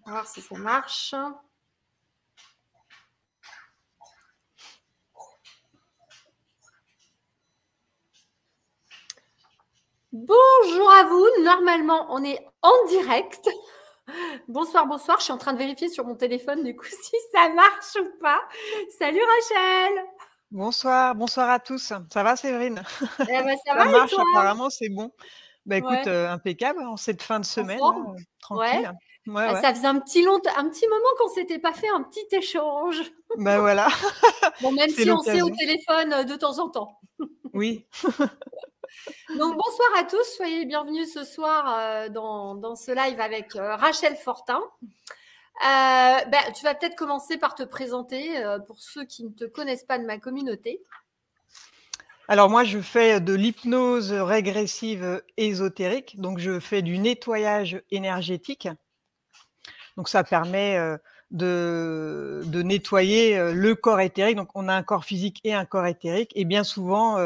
On va voir si ça marche. Bonjour à vous. Normalement, on est en direct. Bonsoir, bonsoir. Je suis en train de vérifier sur mon téléphone du coup si ça marche ou pas. Salut Rachel. Bonsoir, bonsoir à tous. Ça va Séverine? Eh ben, ça va Ça et marche toi? apparemment, c'est bon. Bah écoute, Ouais. impeccable en cette fin de En semaine là, forme? Ouais. tranquille. Ouais, Ah, ouais. ça faisait un petit moment qu'on s'était pas fait un petit échange. Bah voilà, Bon, même c'est si on sait au l'occasion. téléphone de temps en temps. Oui. Donc bonsoir à tous, soyez les bienvenus ce soir dans ce live avec Rachel Fortin. Tu vas peut-être commencer par te présenter pour ceux qui ne te connaissent pas de ma communauté. Alors moi, je fais de l'hypnose régressive ésotérique, donc je fais du nettoyage énergétique. Donc ça permet de nettoyer le corps éthérique. Donc on a un corps physique et un corps éthérique. Et bien souvent,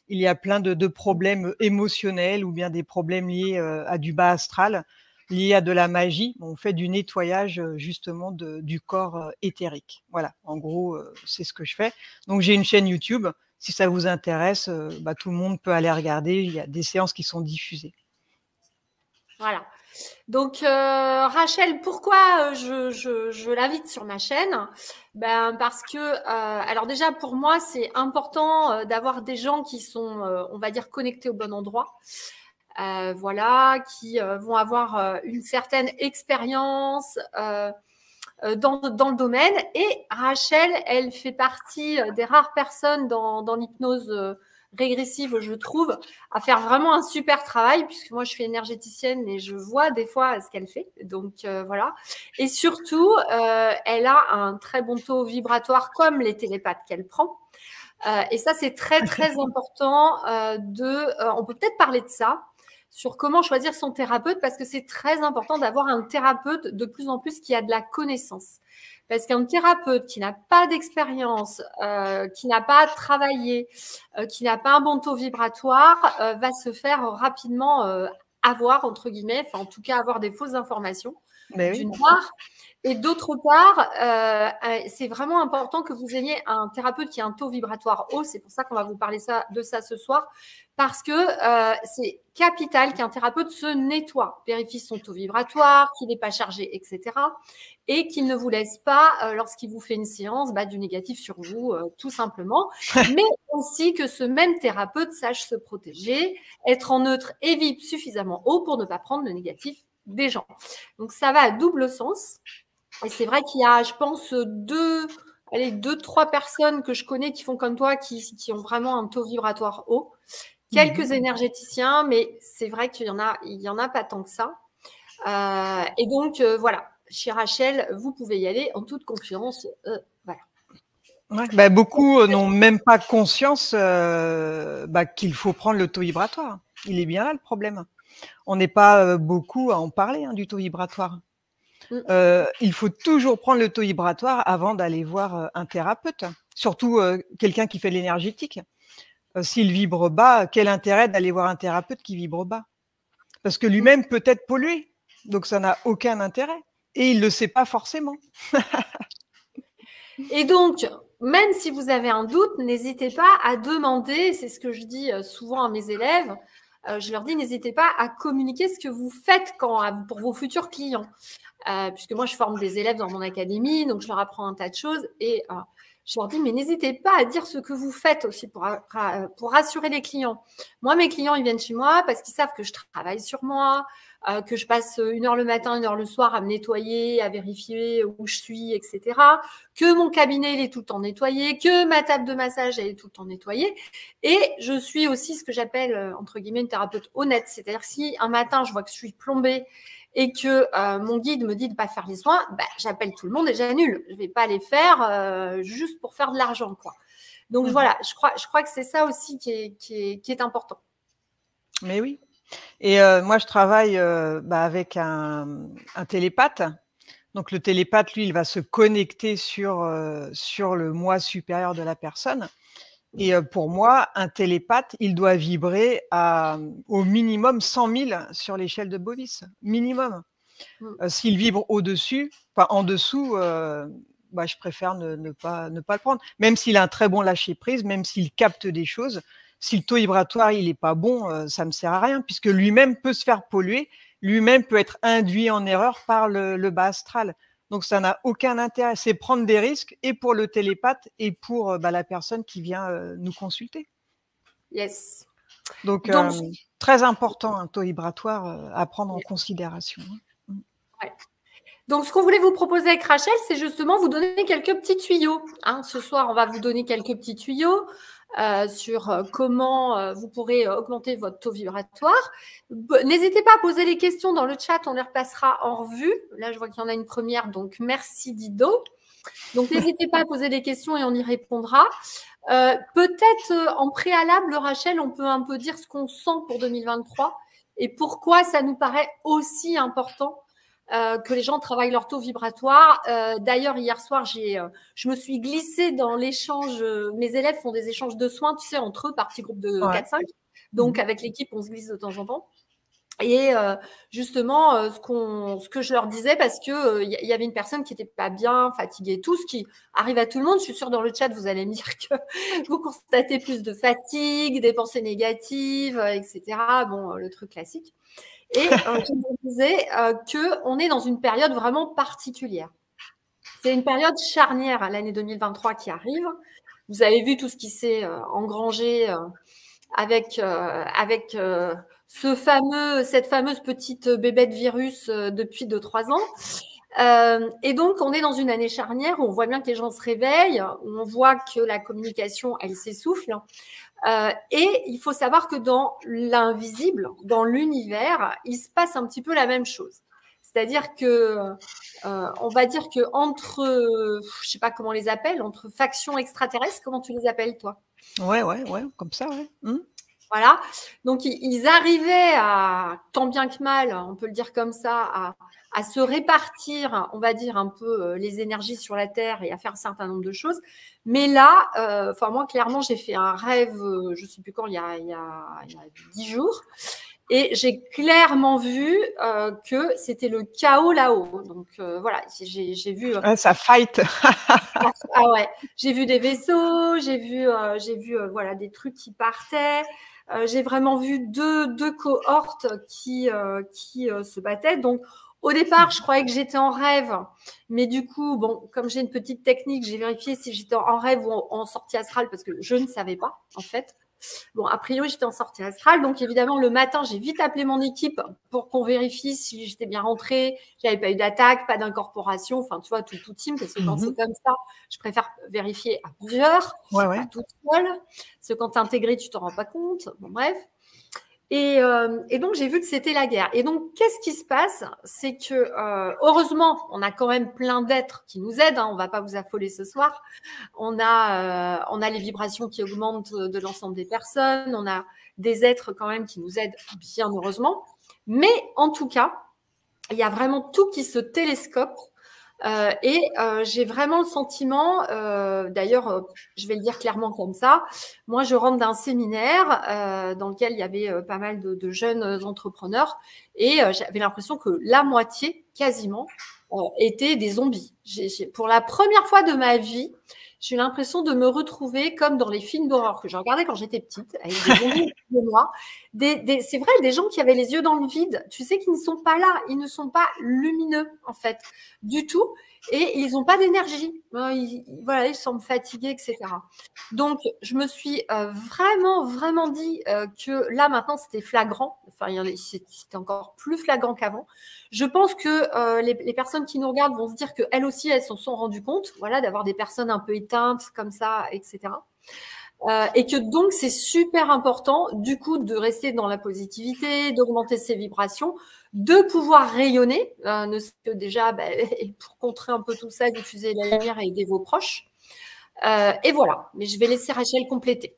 il y a plein de problèmes émotionnels ou bien des problèmes liés à du bas astral, liés à de la magie. On fait du nettoyage justement du corps éthérique. Voilà, en gros, c'est ce que je fais. Donc j'ai une chaîne YouTube. Si ça vous intéresse, tout le monde peut aller regarder. Il y a des séances qui sont diffusées. Voilà. Donc Rachel, pourquoi je l'invite sur ma chaîne? Parce que alors déjà pour moi c'est important d'avoir des gens qui sont on va dire connectés au bon endroit. Voilà, qui vont avoir une certaine expérience dans le domaine. Et Rachel, elle fait partie des rares personnes dans l'hypnose régressive, je trouve, à faire vraiment un super travail, puisque moi, je suis énergéticienne et je vois des fois ce qu'elle fait. Donc, voilà. Et surtout, elle a un très bon taux vibratoire comme les télépathes qu'elle prend. Et ça, c'est très, très important on peut peut-être parler de ça, sur comment choisir son thérapeute, parce que c'est très important d'avoir un thérapeute de plus en plus qui a de la connaissance. Parce qu'un thérapeute qui n'a pas d'expérience, qui n'a pas travaillé, qui n'a pas un bon taux vibratoire, va se faire rapidement avoir, entre guillemets, enfin en tout cas avoir des fausses informations, Mais oui. d'une part. Et d'autre part, c'est vraiment important que vous ayez un thérapeute qui a un taux vibratoire haut. C'est pour ça qu'on va vous parler de ça ce soir. Parce que c'est capital qu'un thérapeute se nettoie, vérifie son taux vibratoire, qu'il n'est pas chargé, etc. Et qu'il ne vous laisse pas, lorsqu'il vous fait une séance, du négatif sur vous, tout simplement. Mais aussi que ce même thérapeute sache se protéger, être en neutre et vibre suffisamment haut pour ne pas prendre le négatif des gens. Donc ça va à double sens. Et c'est vrai qu'il y a, je pense, deux, trois personnes que je connais qui font comme toi, qui ont vraiment un taux vibratoire haut. Quelques énergéticiens, mais c'est vrai qu'il y en a pas tant que ça. Et donc, voilà, chez Rachel, vous pouvez y aller en toute confiance. Voilà. Ouais, beaucoup n'ont même pas conscience qu'il faut prendre le taux vibratoire. Il est bien là le problème. On n'est pas beaucoup à en parler du taux vibratoire. Il faut toujours prendre le taux vibratoire avant d'aller voir un thérapeute, surtout quelqu'un qui fait de l'énergétique. S'il vibre bas, quel intérêt d'aller voir un thérapeute qui vibre bas? Parce que lui-même peut être pollué, donc ça n'a aucun intérêt. Et il ne le sait pas forcément. Et donc, même si vous avez un doute, n'hésitez pas à demander, c'est ce que je dis souvent à mes élèves, je leur dis n'hésitez pas à communiquer ce que vous faites pour vos futurs clients. Puisque moi, je forme des élèves dans mon académie, donc je leur apprends un tas de choses et je leur dis, mais n'hésitez pas à dire ce que vous faites aussi pour rassurer les clients. Moi, mes clients, ils viennent chez moi parce qu'ils savent que je travaille sur moi, que je passe 1 heure le matin, 1 heure le soir à me nettoyer, à vérifier où je suis, etc. Que mon cabinet, il est tout le temps nettoyé, que ma table de massage, elle est tout le temps nettoyée. Et je suis aussi ce que j'appelle, entre guillemets, une thérapeute honnête. C'est-à-dire si un matin, je vois que je suis plombée et que mon guide me dit de ne pas faire les soins, j'appelle tout le monde et j'annule. Je ne vais pas les faire juste pour faire de l'argent, quoi. Donc voilà, je crois que c'est ça aussi qui est important. Mais oui. Et moi, je travaille avec un télépathe. Donc le télépathe, lui, il va se connecter sur le moi supérieur de la personne. Et pour moi, un télépathe, il doit vibrer au minimum 100 000 sur l'échelle de Bovis. Minimum. S'il vibre au-dessus, enfin en dessous, bah, je préfère ne pas le prendre. Même s'il a un très bon lâcher-prise, même s'il capte des choses, si le taux vibratoire il est pas bon, ça me sert à rien puisque lui-même peut se faire polluer, lui-même peut être induit en erreur par le bas astral. Donc ça n'a aucun intérêt. C'est prendre des risques et pour le télépathe et pour, bah, la personne qui vient, nous consulter. Yes. Donc Donc, très important un taux vibratoire, à prendre en considération, hein. ouais. Donc, ce qu'on voulait vous proposer avec Rachel, c'est justement vous donner quelques petits tuyaux. Hein. Ce soir, on va vous donner quelques petits tuyaux sur comment vous pourrez augmenter votre taux vibratoire. N'hésitez pas à poser les questions dans le chat, on les repassera en revue. Là, je vois qu'il y en a une première, donc merci Dido. Donc, n'hésitez pas à poser des questions et on y répondra. Peut-être en préalable, Rachel, on peut un peu dire ce qu'on sent pour 2023 et pourquoi ça nous paraît aussi important que les gens travaillent leur taux vibratoire. D'ailleurs, hier soir, je me suis glissée dans l'échange. Mes élèves font des échanges de soins, tu sais, entre eux, par petits groupes de 4-5. Donc, avec l'équipe, on se glisse de temps en temps. Et justement, ce que je leur disais, parce que y avait une personne qui n'était pas bien, fatiguée, tout ce qui arrive à tout le monde. Je suis sûre dans le chat, vous allez me dire que vous constatez plus de fatigue, des pensées négatives, etc. Bon, le truc classique. Et je me disais qu'on est dans une période vraiment particulière. C'est une période charnière, l'année 2023 qui arrive. Vous avez vu tout ce qui s'est engrangé avec cette fameuse petite bébête virus depuis 2-3 ans. Et donc, on est dans une année charnière où on voit bien que les gens se réveillent, où on voit que la communication, elle s'essouffle. Et il faut savoir que dans l'invisible, dans l'univers, il se passe un petit peu la même chose. C'est-à-dire que, on va dire que entre, je sais pas comment on les appelle, entre factions extraterrestres, comment tu les appelles, toi? Ouais, comme ça, ouais. Voilà. Donc, ils arrivaient à, tant bien que mal, on peut le dire comme ça, à se répartir, on va dire, un peu les énergies sur la Terre et à faire un certain nombre de choses. Mais là, enfin, moi, clairement, j'ai fait un rêve, je ne sais plus quand, il y a 10 jours. Et j'ai clairement vu que c'était le chaos là-haut. Donc, voilà, j'ai vu… ça fight. Ah ouais, j'ai vu des vaisseaux, j'ai vu voilà, des trucs qui partaient. J'ai vraiment vu deux cohortes qui se battaient. Donc, au départ, je croyais que j'étais en rêve. Mais du coup, bon, comme j'ai une petite technique, j'ai vérifié si j'étais en rêve ou en sortie astrale parce que je ne savais pas, en fait. Bon, a priori, j'étais en sortie astrale. Donc, évidemment, le matin, j'ai vite appelé mon équipe pour qu'on vérifie si j'étais bien rentrée, j'avais pas eu d'attaque, pas d'incorporation. Enfin, tu vois, tout team, parce que quand c'est comme ça, je préfère vérifier à plusieurs, pas toute seule. Parce que quand tu es intégré, tu t'en rends pas compte. Bon, bref. Et donc, j'ai vu que c'était la guerre. Et donc, qu'est-ce qui se passe? C'est que, heureusement, on a quand même plein d'êtres qui nous aident. Hein, on ne va pas vous affoler ce soir. On a les vibrations qui augmentent de l'ensemble des personnes. On a des êtres quand même qui nous aident, bien heureusement. Mais en tout cas, il y a vraiment tout qui se télescope. Et j'ai vraiment le sentiment, d'ailleurs, je vais le dire clairement comme ça, moi je rentre d'un séminaire dans lequel il y avait pas mal de jeunes entrepreneurs et j'avais l'impression que la moitié, quasiment, étaient des zombies. Pour la première fois de ma vie, j'ai eu l'impression de me retrouver comme dans les films d'horreur que je regardais quand j'étais petite, avec des zombies de moi. C'est vrai, des gens qui avaient les yeux dans le vide. Tu sais qu'ils ne sont pas là, ils ne sont pas lumineux, en fait, du tout. Et ils n'ont pas d'énergie. Voilà, ils semblent fatigués, etc. Donc, je me suis vraiment dit que là, maintenant, c'était flagrant. Enfin, c'était encore plus flagrant qu'avant. Je pense que les personnes qui nous regardent vont se dire qu'elles aussi, elles s'en sont rendues compte, voilà, d'avoir des personnes un peu éteintes comme ça, etc. Et que donc, c'est super important, du coup, de rester dans la positivité, d'augmenter ses vibrations, de pouvoir rayonner, ne serait que déjà, pour contrer un peu tout ça, diffuser la lumière et aider vos proches. Et voilà. Mais je vais laisser Rachel compléter.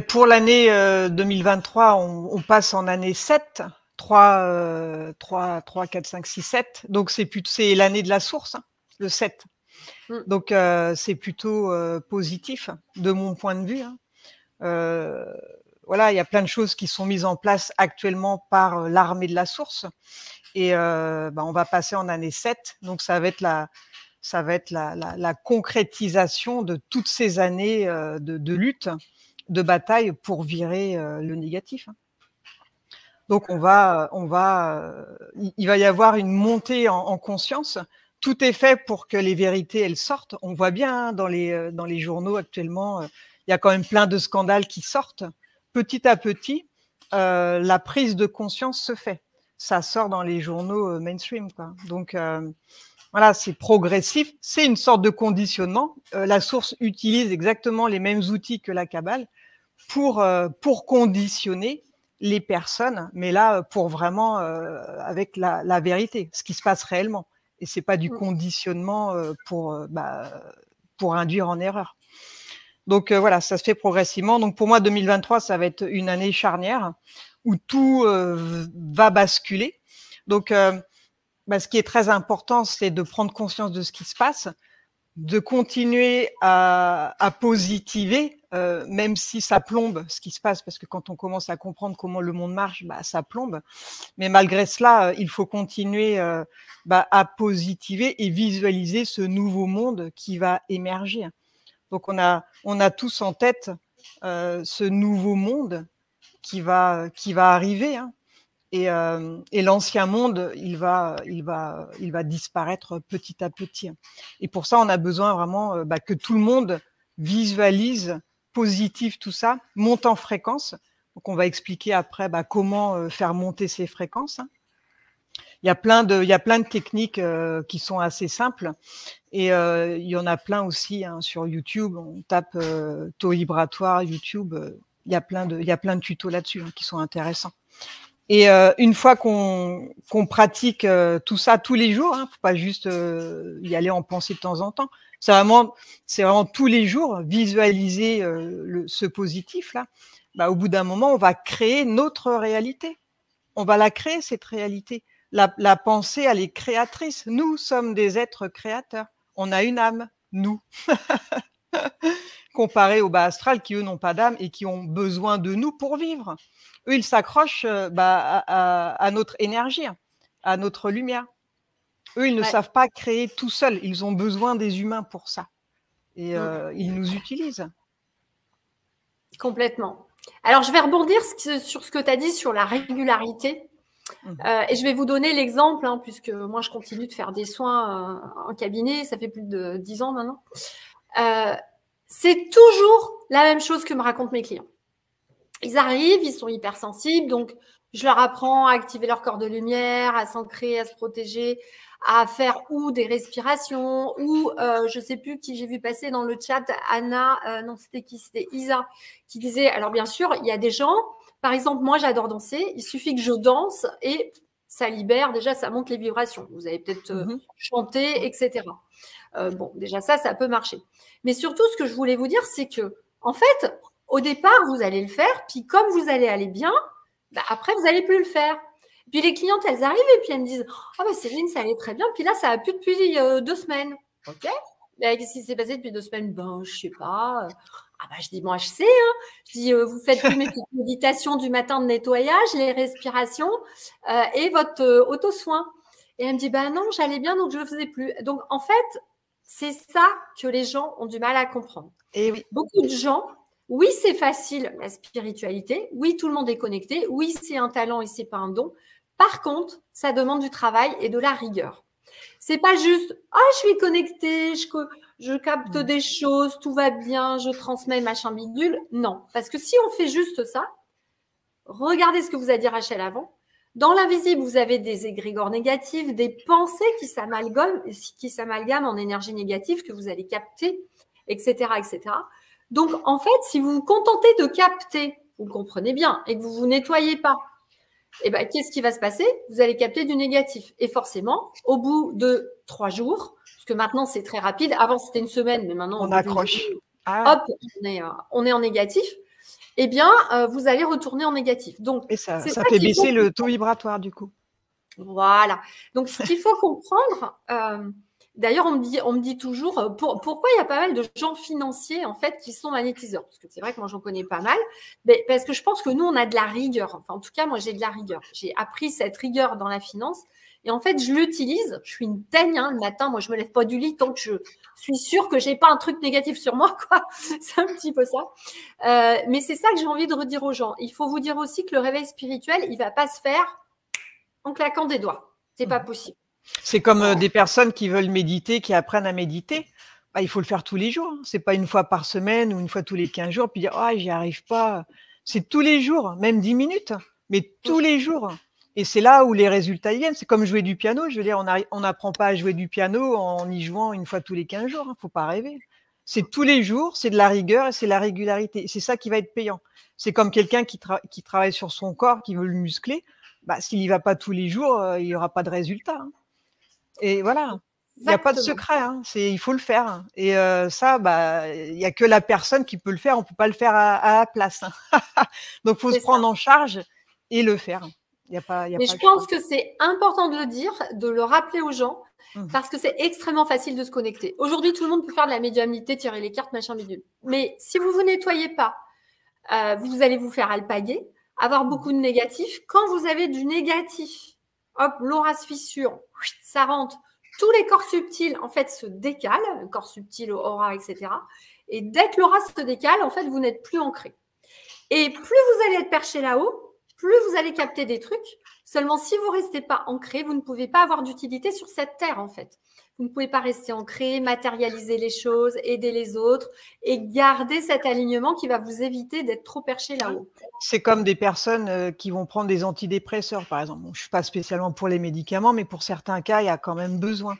Pour l'année 2023, on passe en année 7. 3, 4, 5, 6, 7. Donc, c'est l'année de la source, hein, le 7. Donc, c'est plutôt positif de mon point de vue. Hein. voilà, il y a plein de choses qui sont mises en place actuellement par l'armée de la source. Et on va passer en année 7, donc ça va être la concrétisation de toutes ces années de lutte, de bataille pour virer le négatif. Donc il va y avoir une montée en conscience. Tout est fait pour que les vérités elles sortent. On voit bien dans les journaux actuellement, il y a quand même plein de scandales qui sortent. Petit à petit, la prise de conscience se fait. Ça sort dans les journaux mainstream, quoi. Donc voilà, c'est progressif. C'est une sorte de conditionnement. La source utilise exactement les mêmes outils que la Kabbale pour conditionner les personnes, mais là, pour vraiment avec la vérité, ce qui se passe réellement. Et ce n'est pas du conditionnement pour induire en erreur. Donc voilà, ça se fait progressivement. Donc pour moi, 2023, ça va être une année charnière où tout va basculer. Donc ce qui est très important, c'est de prendre conscience de ce qui se passe, de continuer à positiver, même si ça plombe ce qui se passe, parce que quand on commence à comprendre comment le monde marche, ça plombe. Mais malgré cela, il faut continuer à positiver et visualiser ce nouveau monde qui va émerger. Donc on a tous en tête ce nouveau monde qui va arriver, hein. Et l'ancien monde, il va disparaître petit à petit. Et pour ça, on a besoin vraiment que tout le monde visualise positif tout ça, monte en fréquence. Donc, on va expliquer après comment faire monter ces fréquences. Il y a plein de techniques qui sont assez simples. Et il y en a plein aussi sur YouTube. On tape taux vibratoire, YouTube. Il y a plein de tutos là-dessus qui sont intéressants. Et une fois qu'on pratique tout ça tous les jours, faut pas juste y aller en pensée de temps en temps. C'est vraiment tous les jours visualiser ce positif-là. Au bout d'un moment, on va créer notre réalité. On va la créer, cette réalité. La pensée, elle est créatrice. Nous sommes des êtres créateurs. On a une âme, nous. Comparé au bas astral qui, eux, n'ont pas d'âme et qui ont besoin de nous pour vivre. Eux, ils s'accrochent à notre énergie, à notre lumière. Eux, ils ne savent pas créer tout seuls. Ils ont besoin des humains pour ça. Et ils nous utilisent. Complètement. Alors, je vais rebondir sur ce que tu as dit sur la régularité. Et je vais vous donner l'exemple, puisque moi, je continue de faire des soins en cabinet. Ça fait plus de 10 ans maintenant. C'est toujours la même chose que me racontent mes clients. Ils arrivent, ils sont hypersensibles, donc je leur apprends à activer leur corps de lumière, à s'ancrer, à se protéger, à faire ou des respirations, ou je ne sais plus qui j'ai vu passer dans le chat, Anna, non c'était qui? C'était Isa, qui disait, alors bien sûr, il y a des gens, par exemple, moi j'adore danser, il suffit que je danse et ça libère, déjà ça monte les vibrations. Vous avez peut-être chanté, etc. Bon, déjà ça peut marcher. Mais surtout, ce que je voulais vous dire, c'est que, en fait, au départ, vous allez le faire, puis comme vous allez aller bien, après, vous n'allez plus le faire. Puis les clientes, elles arrivent et puis elles me disent « Ah, Céline, ça allait très bien. Puis là, ça n'a plus depuis 2 semaines. » Ok. Qu'est-ce qui s'est passé depuis 2 semaines? Je sais pas. Je dis, moi, je sais. Je dis, vous faites plus mes petites méditations du matin de nettoyage, les respirations et votre auto-soin. Et elle me dit, non, j'allais bien, donc je ne le faisais plus. Donc, en fait, c'est ça que les gens ont du mal à comprendre. Et oui. Beaucoup de gens, oui, c'est facile, la spiritualité. Oui, tout le monde est connecté. Oui, c'est un talent et c'est pas un don. Par contre, ça demande du travail et de la rigueur. C'est pas juste, je suis connectée, je capte des choses, tout va bien, je transmets machin bidule. Non, parce que si on fait juste ça, regardez ce que vous a dit Rachel avant. Dans l'invisible, vous avez des égrégores négatifs, des pensées qui s'amalgament en énergie négative que vous allez capter, etc., etc. Donc, en fait, si vous vous contentez de capter, vous comprenez bien, et que vous ne vous nettoyez pas, qu'est-ce qui va se passer? Vous allez capter du négatif. Et forcément, au bout de 3 jours, parce que maintenant, c'est très rapide. Avant, c'était une semaine, mais maintenant, on accroche. Hop, on est en négatif. Vous allez retourner en négatif. Donc, et ça fait baisser le taux vibratoire, du coup. Voilà. Donc, ce qu'il faut comprendre, D'ailleurs, on me dit toujours pourquoi il y a pas mal de gens financiers en fait qui sont magnétiseurs. Parce que c'est vrai que moi j'en connais pas mal, mais parce que je pense que nous on a de la rigueur. Enfin, en tout cas, moi j'ai de la rigueur. J'ai appris cette rigueur dans la finance et en fait je l'utilise. Je suis une teigne hein, le matin. Moi je me lève pas du lit tant que je suis sûre que j'ai pas un truc négatif sur moi, quoi. C'est un petit peu ça. Mais c'est ça que j'ai envie de redire aux gens. Il faut vous dire aussi que le réveil spirituel, il va pas se faire en claquant des doigts. C'est pas possible. C'est comme des personnes qui veulent méditer, qui apprennent à méditer. Bah, il faut le faire tous les jours. Hein. C'est pas une fois par semaine ou une fois tous les 15 jours, puis dire ah j'y arrive pas. C'est tous les jours, même 10 minutes, mais tous les jours. Et c'est là où les résultats y viennent. C'est comme jouer du piano. Je veux dire, on n'apprend pas à jouer du piano en y jouant une fois tous les 15 jours. Hein. Faut pas rêver. C'est tous les jours, c'est de la rigueur et c'est la régularité. C'est ça qui va être payant. C'est comme quelqu'un qui travaille sur son corps, qui veut le muscler. Bah, s'il y va pas tous les jours, il y aura pas de résultat. Hein. Et voilà, il n'y a pas de secret, hein. Il faut le faire. Et ça, bah, il n'y a que la personne qui peut le faire, on ne peut pas le faire à la place. Hein. Donc, il faut se prendre en charge et le faire. Mais je pense que c'est important de le dire, de le rappeler aux gens, parce que c'est extrêmement facile de se connecter. Aujourd'hui, tout le monde peut faire de la médiumnité, tirer les cartes, machin, bidule. Mais si vous ne vous nettoyez pas, vous allez vous faire alpaguer, avoir beaucoup de négatifs. Quand vous avez du négatif, hop, l'aura se fissure, ça rentre. Tous les corps subtils, en fait, se décalent, le corps subtil, aura, etc. Et dès que l'aura se décale, en fait, vous n'êtes plus ancré. Et plus vous allez être perché là-haut, plus vous allez capter des trucs. Seulement, si vous ne restez pas ancré, vous ne pouvez pas avoir d'utilité sur cette terre, en fait. Vous ne pouvez pas rester ancré, matérialiser les choses, aider les autres et garder cet alignement qui va vous éviter d'être trop perché là-haut. C'est comme des personnes qui vont prendre des antidépresseurs, par exemple. Bon, je ne suis pas spécialement pour les médicaments, mais pour certains cas, il y a quand même besoin.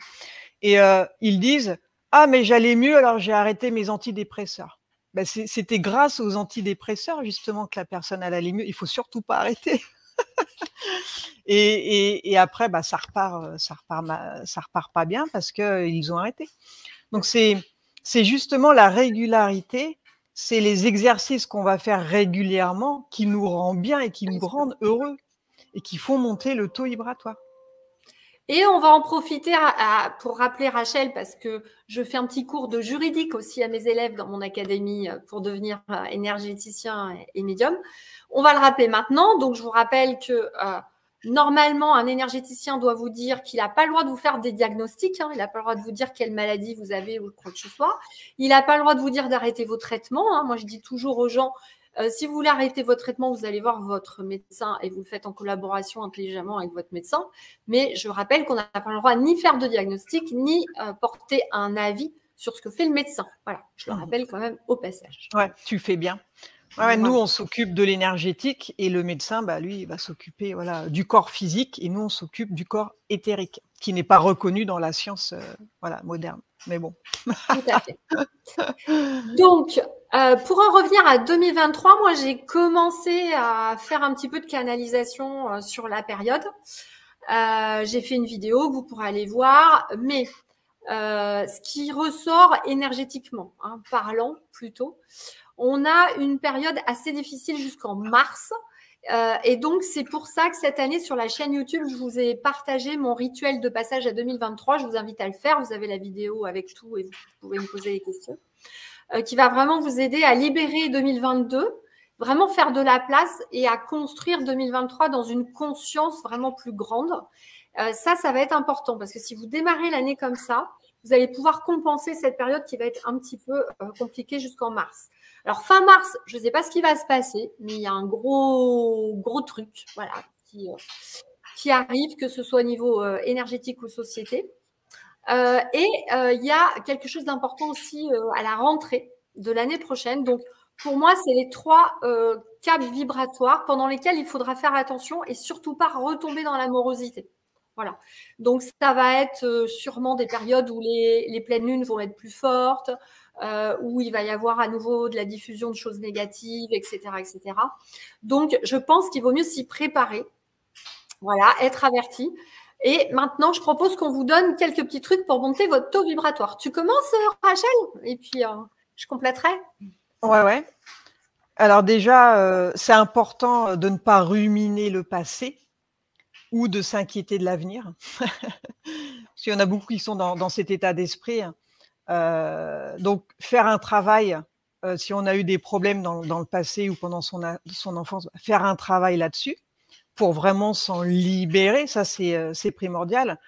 Et ils disent « Ah, mais j'allais mieux, alors j'ai arrêté mes antidépresseurs. » Ben, c'était grâce aux antidépresseurs, justement, que la personne allait mieux. Il ne faut surtout pas arrêter. Et après, bah, ça repart pas bien parce qu'ils ont arrêté. Donc, c'est justement la régularité, c'est les exercices qu'on va faire régulièrement qui nous rendent bien et qui nous rendent heureux et qui font monter le taux vibratoire. Et on va en profiter pour rappeler Rachel, parce que je fais un petit cours de juridique aussi à mes élèves dans mon académie pour devenir énergéticien et médium. On va le rappeler maintenant. Donc, je vous rappelle que normalement, un énergéticien doit vous dire qu'il n'a pas le droit de vous faire des diagnostics. Hein, il n'a pas le droit de vous dire quelle maladie vous avez ou quoi que ce soit. Il n'a pas le droit de vous dire d'arrêter vos traitements. Hein. Moi, je dis toujours aux gens, si vous voulez arrêter votre traitement, vous allez voir votre médecin et vous le faites en collaboration intelligemment avec votre médecin. Mais je rappelle qu'on n'a pas le droit ni faire de diagnostic, ni porter un avis sur ce que fait le médecin. Voilà, je le rappelle quand même au passage. Ouais, tu fais bien. Ouais, nous, on s'occupe de l'énergétique et le médecin, bah, lui, il va s'occuper du corps physique et nous, on s'occupe du corps éthérique, qui n'est pas reconnu dans la science moderne. Mais bon. Tout à fait. Donc, pour en revenir à 2023, moi, j'ai commencé à faire un petit peu de canalisation sur la période. J'ai fait une vidéo que vous pourrez aller voir, mais ce qui ressort énergétiquement, hein, parlant plutôt, on a une période assez difficile jusqu'en mars. Et donc, c'est pour ça que cette année, sur la chaîne YouTube, je vous ai partagé mon rituel de passage à 2023. Je vous invite à le faire. Vous avez la vidéo avec tout et vous pouvez me poser des questions. Qui va vraiment vous aider à libérer 2022, vraiment faire de la place et à construire 2023 dans une conscience vraiment plus grande. Ça va être important parce que si vous démarrez l'année comme ça, vous allez pouvoir compenser cette période qui va être un petit peu compliquée jusqu'en mars. Alors, fin mars, je ne sais pas ce qui va se passer, mais il y a un gros truc qui arrive, que ce soit au niveau énergétique ou société. Il y a quelque chose d'important aussi à la rentrée de l'année prochaine. Donc, pour moi, c'est les 3 câbles vibratoires pendant lesquels il faudra faire attention et surtout pas retomber dans l'amorosité. Voilà. Donc, ça va être sûrement des périodes où les pleines lunes vont être plus fortes, où il va y avoir à nouveau de la diffusion de choses négatives, etc., etc. Donc, je pense qu'il vaut mieux s'y préparer. Voilà, être averti. Et maintenant, je propose qu'on vous donne quelques petits trucs pour monter votre taux vibratoire. Tu commences, Rachel? Et puis, je compléterai. Ouais. Alors déjà, c'est important de ne pas ruminer le passé. ou de s'inquiéter de l'avenir. Parce qu'il y en a beaucoup qui sont dans cet état d'esprit. Donc faire un travail, si on a eu des problèmes dans le passé ou pendant son enfance, faire un travail là-dessus pour vraiment s'en libérer, ça c'est primordial.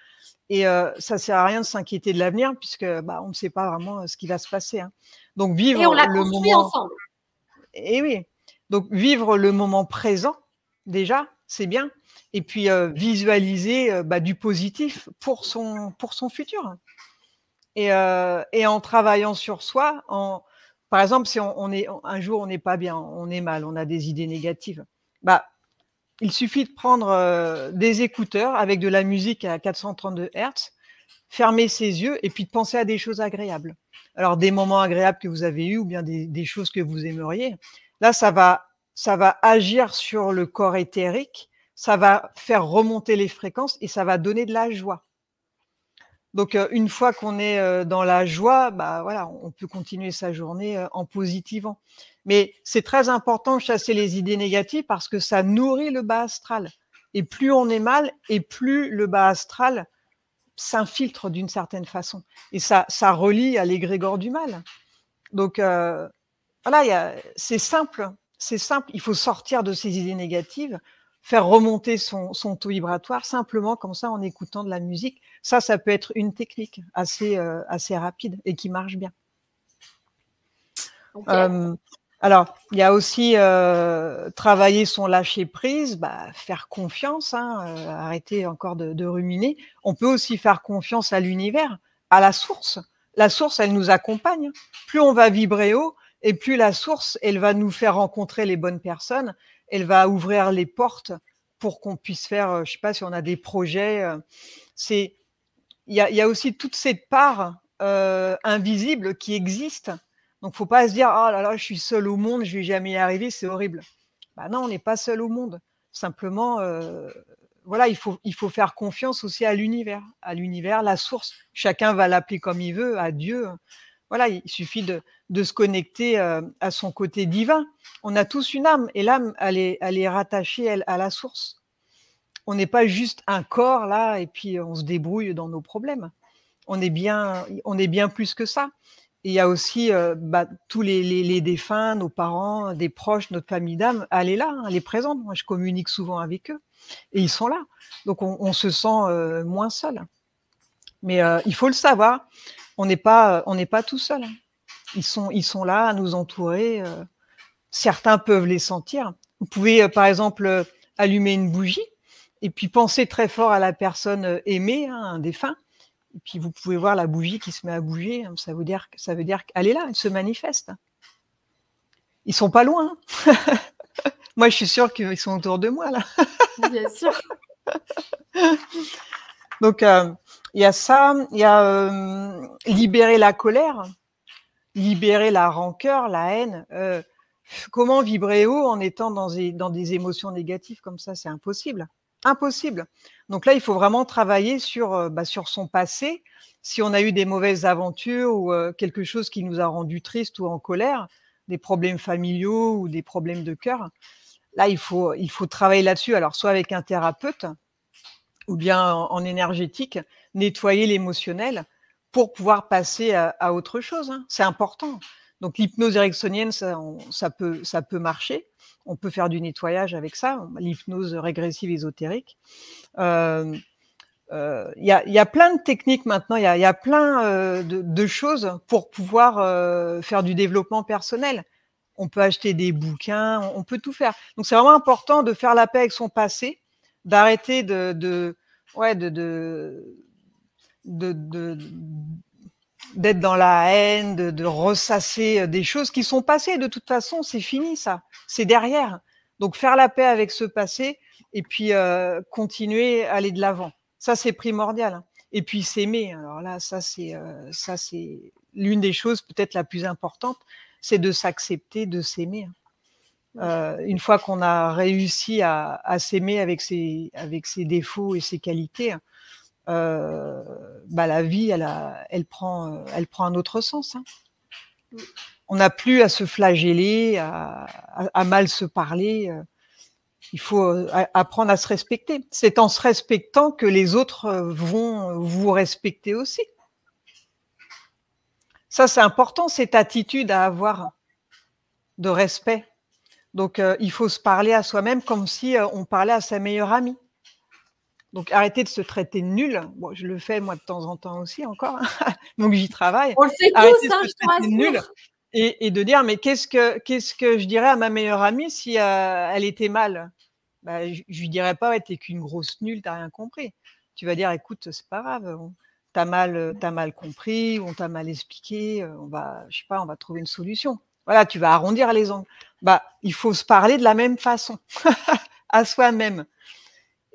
Et ça sert à rien de s'inquiéter de l'avenir puisque, on ne sait pas vraiment, ce qui va se passer, hein. Donc Et on vivre l'a le construit moment ensemble. et oui, donc vivre le moment présent, déjà, c'est bien et puis, visualiser, du positif pour son futur et en travaillant sur soi, par exemple, si on est un jour, on n'est pas bien, on est mal, on a des idées négatives, bah, il suffit de prendre, des écouteurs avec de la musique à 432 Hz, fermer ses yeux et puis de penser à des choses agréables. Alors des moments agréables que vous avez eus ou bien des choses que vous aimeriez. Là, ça va agir sur le corps éthérique, ça va faire remonter les fréquences et ça va donner de la joie. Donc, une fois qu'on est, dans la joie, voilà, on peut continuer sa journée, en positivant. Mais c'est très important de chasser les idées négatives parce que ça nourrit le bas astral et plus on est mal et plus le bas astral s'infiltre d'une certaine façon et ça relie à l'égrégore du mal. Donc, voilà, c'est simple, il faut sortir de ces idées négatives, faire remonter son taux vibratoire simplement comme ça en écoutant de la musique. Ça peut être une technique assez rapide et qui marche bien. Ok. Alors, il y a aussi, travailler son lâcher prise, faire confiance, hein, arrêter encore de ruminer. On peut aussi faire confiance à l'univers, à la source. La source, elle nous accompagne. Plus on va vibrer haut et plus la source, elle va nous faire rencontrer les bonnes personnes. Elle va ouvrir les portes pour qu'on puisse faire, je sais pas si on a des projets, c'est il y a aussi toute cette part, invisible qui existe. Donc faut pas se dire: «Oh là là, je suis seul au monde, je vais jamais y arriver, c'est horrible». Bah non, on n'est pas seul au monde. Simplement, voilà, il faut faire confiance aussi à l'univers, la source. Chacun va l'appeler comme il veut, à Dieu. Voilà, il suffit de se connecter, à son côté divin. On a tous une âme et l'âme, elle est rattachée, elle, à la source. On n'est pas juste un corps là et puis on se débrouille dans nos problèmes. On est bien plus que ça. Et il y a aussi, tous les défunts, nos parents, des proches, notre famille d'âme, elle est là, hein, elle est présente. Moi, je communique souvent avec eux et ils sont là. Donc on se sent, moins seul. Mais, il faut le savoir, on n'est pas tout seul, hein. Ils sont là à nous entourer, certains peuvent les sentir. Vous pouvez, par exemple, allumer une bougie et puis penser très fort à la personne, aimée, hein, un défunt et puis vous pouvez voir la bougie qui se met à bouger, hein, ça veut dire qu'elle est là, elle se manifeste. Ils sont pas loin, hein. Moi, je suis sûre qu'ils sont autour de moi là. Bien sûr. Donc, il y a ça, il y a, libérer la colère, libérer la rancœur, la haine. Comment vibrer haut en étant dans des émotions négatives comme ça? C'est impossible. Impossible. Donc là, il faut vraiment travailler sur son passé. Si on a eu des mauvaises aventures ou quelque chose qui nous a rendu triste ou en colère, des problèmes familiaux ou des problèmes de cœur, là, il faut travailler là-dessus. Alors, soit avec un thérapeute ou bien en énergétique, nettoyer l'émotionnel pour pouvoir passer à autre chose, hein. C'est important. Donc l'hypnose ericksonienne, ça peut marcher. On peut faire du nettoyage avec ça, l'hypnose régressive ésotérique. Il y a plein de techniques maintenant, il y a plein, de choses pour pouvoir, faire du développement personnel. On peut acheter des bouquins, on peut tout faire. Donc c'est vraiment important de faire la paix avec son passé, d'arrêter ouais, de d'être dans la haine, de ressasser, des choses qui sont passées. De toute façon, c'est fini ça, c'est derrière. Donc faire la paix avec ce passé et puis, continuer à aller de l'avant. Ça, c'est primordial, hein. Et puis s'aimer, alors là, ça c'est l'une des choses peut-être la plus importante, c'est de s'accepter, de s'aimer, hein. Une fois qu'on a réussi à s'aimer avec ses défauts et ses qualités, la vie, elle prend un autre sens, hein. On n'a plus à se flageller, à mal se parler. Il faut apprendre à se respecter. C'est en se respectant que les autres vont vous respecter aussi. Ça, c'est important, cette attitude à avoir de respect. Donc, il faut se parler à soi-même comme si on parlait à sa meilleure amie. Donc, arrêtez de se traiter de nul. Bon, je le fais moi de temps en temps aussi encore, hein. Donc j'y travaille. On le fait Arrêtez tous, de je se te traiter de nul rassure. et de dire mais qu'est-ce que je dirais à ma meilleure amie si elle était mal? Bah, je lui dirais pas ouais, t'es qu'une grosse nulle, t'as rien compris. Tu vas dire écoute, c'est pas grave, t'as mal compris, on t'a mal expliqué, on va, je sais pas, on va trouver une solution. Voilà, tu vas arrondir les angles. Bah, il faut se parler de la même façon à soi-même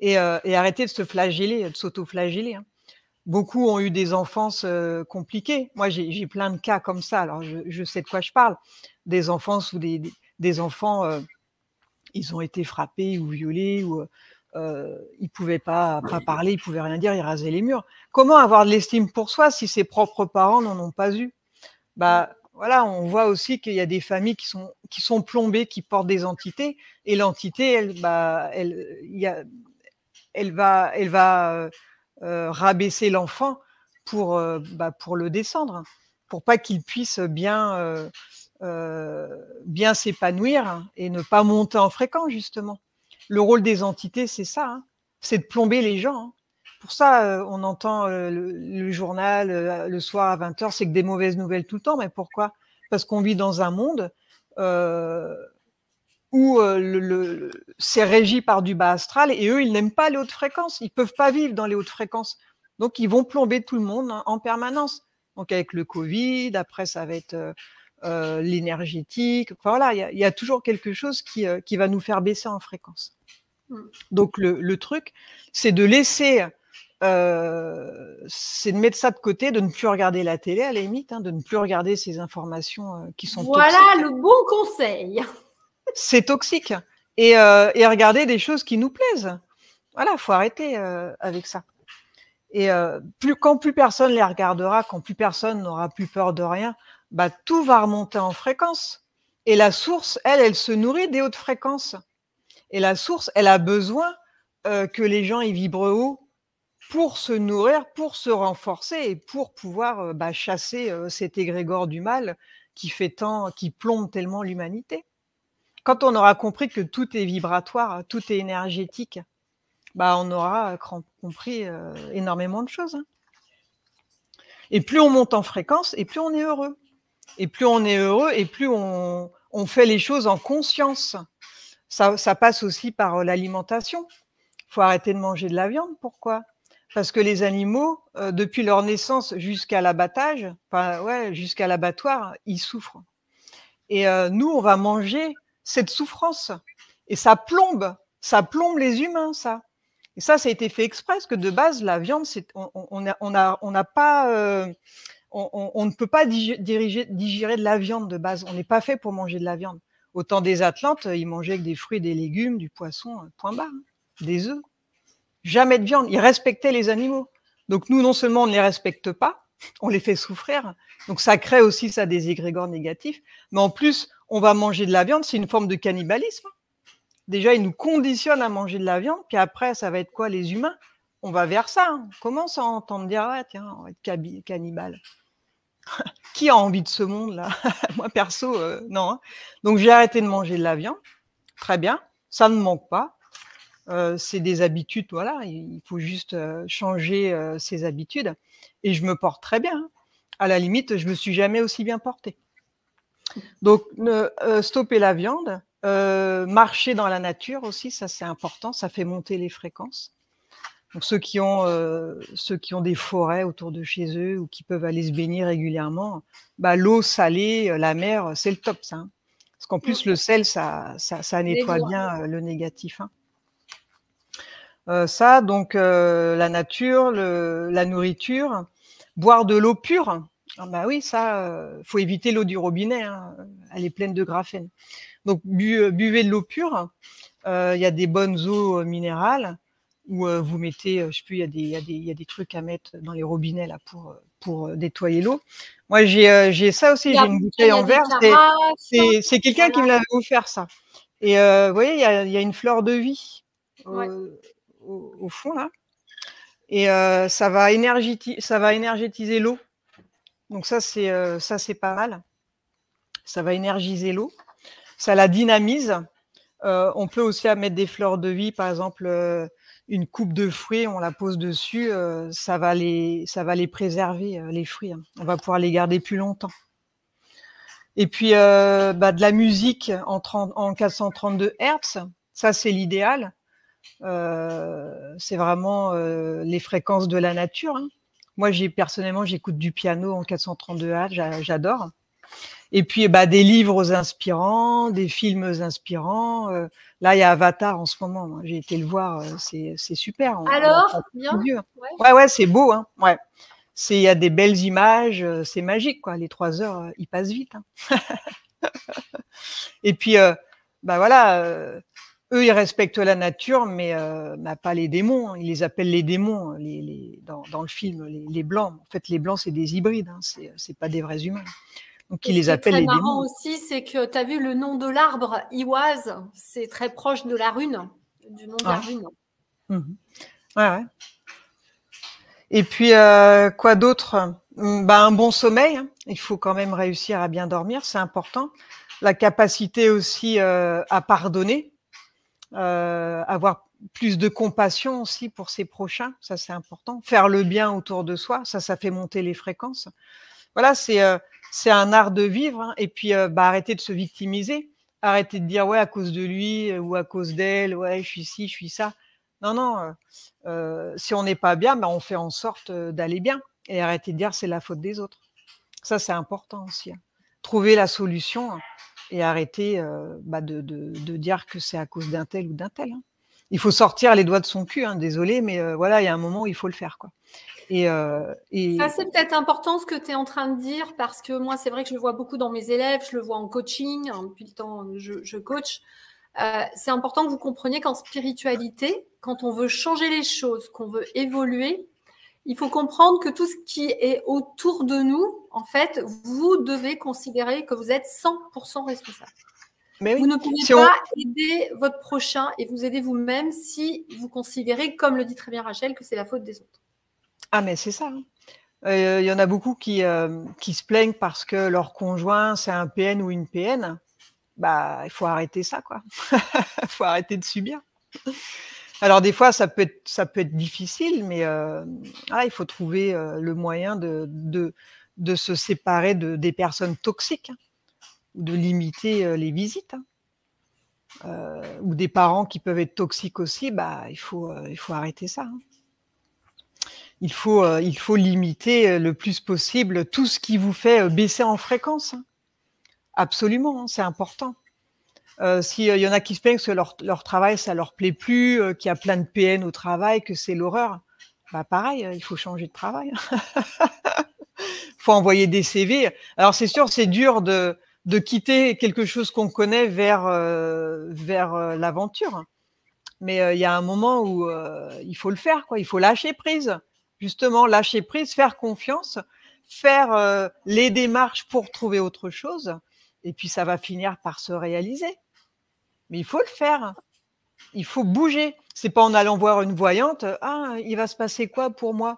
et arrêter de se flageller, de s'auto-flageller, hein. Beaucoup ont eu des enfances compliquées. Moi, j'ai plein de cas comme ça. Alors, je sais de quoi je parle. Des enfances où des enfants, ils ont été frappés ou violés, ou ils pouvaient pas parler, ils pouvaient rien dire, ils rasaient les murs. Comment avoir de l'estime pour soi si ses propres parents n'en ont pas eu? Bah voilà, on voit aussi qu'il y a des familles qui sont plombées, qui portent des entités, et l'entité, elle va rabaisser l'enfant pour le descendre, pour pas qu'il puisse bien s'épanouir et ne pas monter en fréquence, justement. Le rôle des entités, c'est ça, hein, c'est de plomber les gens, hein. Pour ça, on entend le journal le soir à 20h, c'est que des mauvaises nouvelles tout le temps. Mais pourquoi? Parce qu'on vit dans un monde où c'est régi par du bas astral, et eux, ils n'aiment pas les hautes fréquences. Ils ne peuvent pas vivre dans les hautes fréquences. Donc, ils vont plomber tout le monde en permanence. Donc, avec le Covid, après, ça va être l'énergétique. Enfin, voilà, il y a toujours quelque chose qui va nous faire baisser en fréquence. Donc, le truc, c'est de laisser, c'est de mettre ça de côté, de ne plus regarder la télé, à la limite, hein, de ne plus regarder ces informations qui sont toxiques. Voilà le bon conseil. C'est toxique. Et regarder des choses qui nous plaisent. Voilà, il faut arrêter avec ça. Et quand plus personne les regardera, quand plus personne n'aura plus peur de rien, bah, tout va remonter en fréquence. Et la source, elle se nourrit des hautes fréquences. Et la source, elle a besoin que les gens y vibrent haut pour se nourrir, pour se renforcer et pour pouvoir chasser cet égrégore du mal qui plombe tellement l'humanité. Quand on aura compris que tout est vibratoire, tout est énergétique, bah, on aura compris énormément de choses, hein. Et plus on monte en fréquence, et plus on est heureux. Et plus on est heureux, et plus on fait les choses en conscience. Ça passe aussi par l'alimentation. Il faut arrêter de manger de la viande. Pourquoi? Parce que les animaux, depuis leur naissance jusqu'à l'abattage, jusqu'à l'abattoir, ils souffrent. Et nous, on va manger cette souffrance. Et ça plombe les humains, ça. Et ça a été fait exprès, parce que de base, la viande, on n'a pas, on ne peut pas digérer de la viande de base. On n'est pas fait pour manger de la viande. Au temps des Atlantes, ils mangeaient que des fruits, des légumes, du poisson, point barre, hein, des œufs. Jamais de viande. Ils respectaient les animaux. Donc nous, non seulement on ne les respecte pas, on les fait souffrir. Donc ça crée aussi ça des égrégores négatifs. Mais en plus, on va manger de la viande, c'est une forme de cannibalisme. Déjà, ils nous conditionnent à manger de la viande, puis après, ça va être quoi, les humains? On va vers ça, hein. On commence à entendre dire, ah, tiens, on va être cannibale. Qui a envie de ce monde-là? Moi, perso, non, hein. Donc, j'ai arrêté de manger de la viande. Très bien, ça ne me manque pas. C'est des habitudes, voilà, il faut juste changer ses habitudes. Et je me porte très bien, hein. À la limite, je ne me suis jamais aussi bien portée. Donc, stopper la viande, marcher dans la nature aussi, ça c'est important, ça fait monter les fréquences. Donc, ceux qui ont des forêts autour de chez eux ou qui peuvent aller se baigner régulièrement, bah, l'eau salée, la mer, c'est le top, ça, hein. Parce qu'en plus, le sel, ça nettoie bien le négatif, hein. Ça, donc la nature, la nourriture, boire de l'eau pure. Ah bah oui, ça, faut éviter l'eau du robinet, hein, elle est pleine de graphène. Donc buvez de l'eau pure. Il y a des bonnes eaux minérales où vous mettez, je sais plus, il y a des trucs à mettre dans les robinets là pour nettoyer l'eau. Moi, j'ai ça aussi, j'ai une bouteille en verre. C'est quelqu'un qui me l'avait offert, ça. Et vous voyez, il y a une fleur de vie Ouais. au fond, là. Et ça va énergétiser l'eau. Donc ça, c'est pas mal. Ça va énergiser l'eau. Ça la dynamise. On peut aussi mettre des fleurs de vie, par exemple, une coupe de fruits, on la pose dessus, ça va les préserver, les fruits, hein. On va pouvoir les garder plus longtemps. Et puis, de la musique en 432 Hz, ça, c'est l'idéal. C'est vraiment les fréquences de la nature, hein. Moi, personnellement, j'écoute du piano en 432 Hz, j'adore. Et puis, des livres inspirants, des films inspirants. Là, il y a Avatar en ce moment. J'ai été le voir, c'est super. On Alors, apprend bien? plus dur. Ouais. Ouais, c'est beau, hein. Ouais. Il y a des belles images, c'est magique, quoi. Les 3 heures, ils passent vite, hein. Et puis, voilà, eux, ils respectent la nature, mais pas les démons, hein. Ils les appellent les démons, dans le film, les blancs. En fait, les blancs, c'est des hybrides, hein. C'est pas des vrais humains. Donc, Et ils ce les qui est appellent très les marrant démons. aussi, c'est que tu as vu le nom de l'arbre, Iwaz, c'est très proche de la rune, du nom de la Ouais. rune. Mmh. Ouais. Et puis, quoi d'autre? Un bon sommeil, hein. Il faut quand même réussir à bien dormir, c'est important. La capacité aussi, à pardonner, avoir plus de compassion aussi pour ses prochains, ça, c'est important. Faire le bien autour de soi, ça fait monter les fréquences. Voilà, c'est un art de vivre, hein. Et puis, arrêter de se victimiser. Arrêter de dire: «Ouais, à cause de lui, ou à cause d'elle, ouais, je suis ci, je suis ça». Non, non, si on n'est pas bien, on fait en sorte, d'aller bien et arrêter de dire: «C'est la faute des autres». Ça, c'est important aussi, hein. Trouver la solution, hein, et arrêter, de dire que c'est à cause d'un tel ou d'un tel, hein. Il faut sortir les doigts de son cul, hein, désolé, mais voilà, il y a un moment où il faut le faire, quoi. Et Ça, c'est peut-être important ce que tu es en train de dire, parce que moi, c'est vrai que je le vois beaucoup dans mes élèves, je le vois en coaching, hein, depuis le temps je coach. C'est important que vous compreniez qu'en spiritualité, quand on veut changer les choses, qu'on veut évoluer, il faut comprendre que tout ce qui est autour de nous, en fait, vous devez considérer que vous êtes 100% responsable. mais Vous oui, ne pouvez si on pas aider votre prochain et vous aider vous-même si vous considérez, comme le dit très bien Rachel, que c'est la faute des autres. mais c'est ça, hein. Il y en a beaucoup qui se plaignent parce que leur conjoint, c'est un PN ou une PN. Il faut arrêter ça, quoi. Il faut arrêter de subir. Alors des fois, ça peut être difficile, mais il faut trouver, le moyen de se séparer des personnes toxiques, hein, ou de limiter, les visites, hein. Ou des parents qui peuvent être toxiques aussi, il faut arrêter ça, hein. Il faut limiter, le plus possible tout ce qui vous fait, baisser en fréquence, hein. Absolument, hein, c'est important. Si, y en a qui se plaignent que leur travail, ça leur plaît plus, qu'il y a plein de PN au travail, que c'est l'horreur, pareil, il faut changer de travail. Faut envoyer des CV. Alors c'est sûr, c'est dur de quitter quelque chose qu'on connaît vers l'aventure. Mais, il y a un moment où, il faut le faire, quoi. Il faut lâcher prise. Justement, lâcher prise, faire confiance, faire, les démarches pour trouver autre chose et puis ça va finir par se réaliser. Mais il faut le faire. Il faut bouger. C'est pas en allant voir une voyante: «Ah, il va se passer quoi pour moi?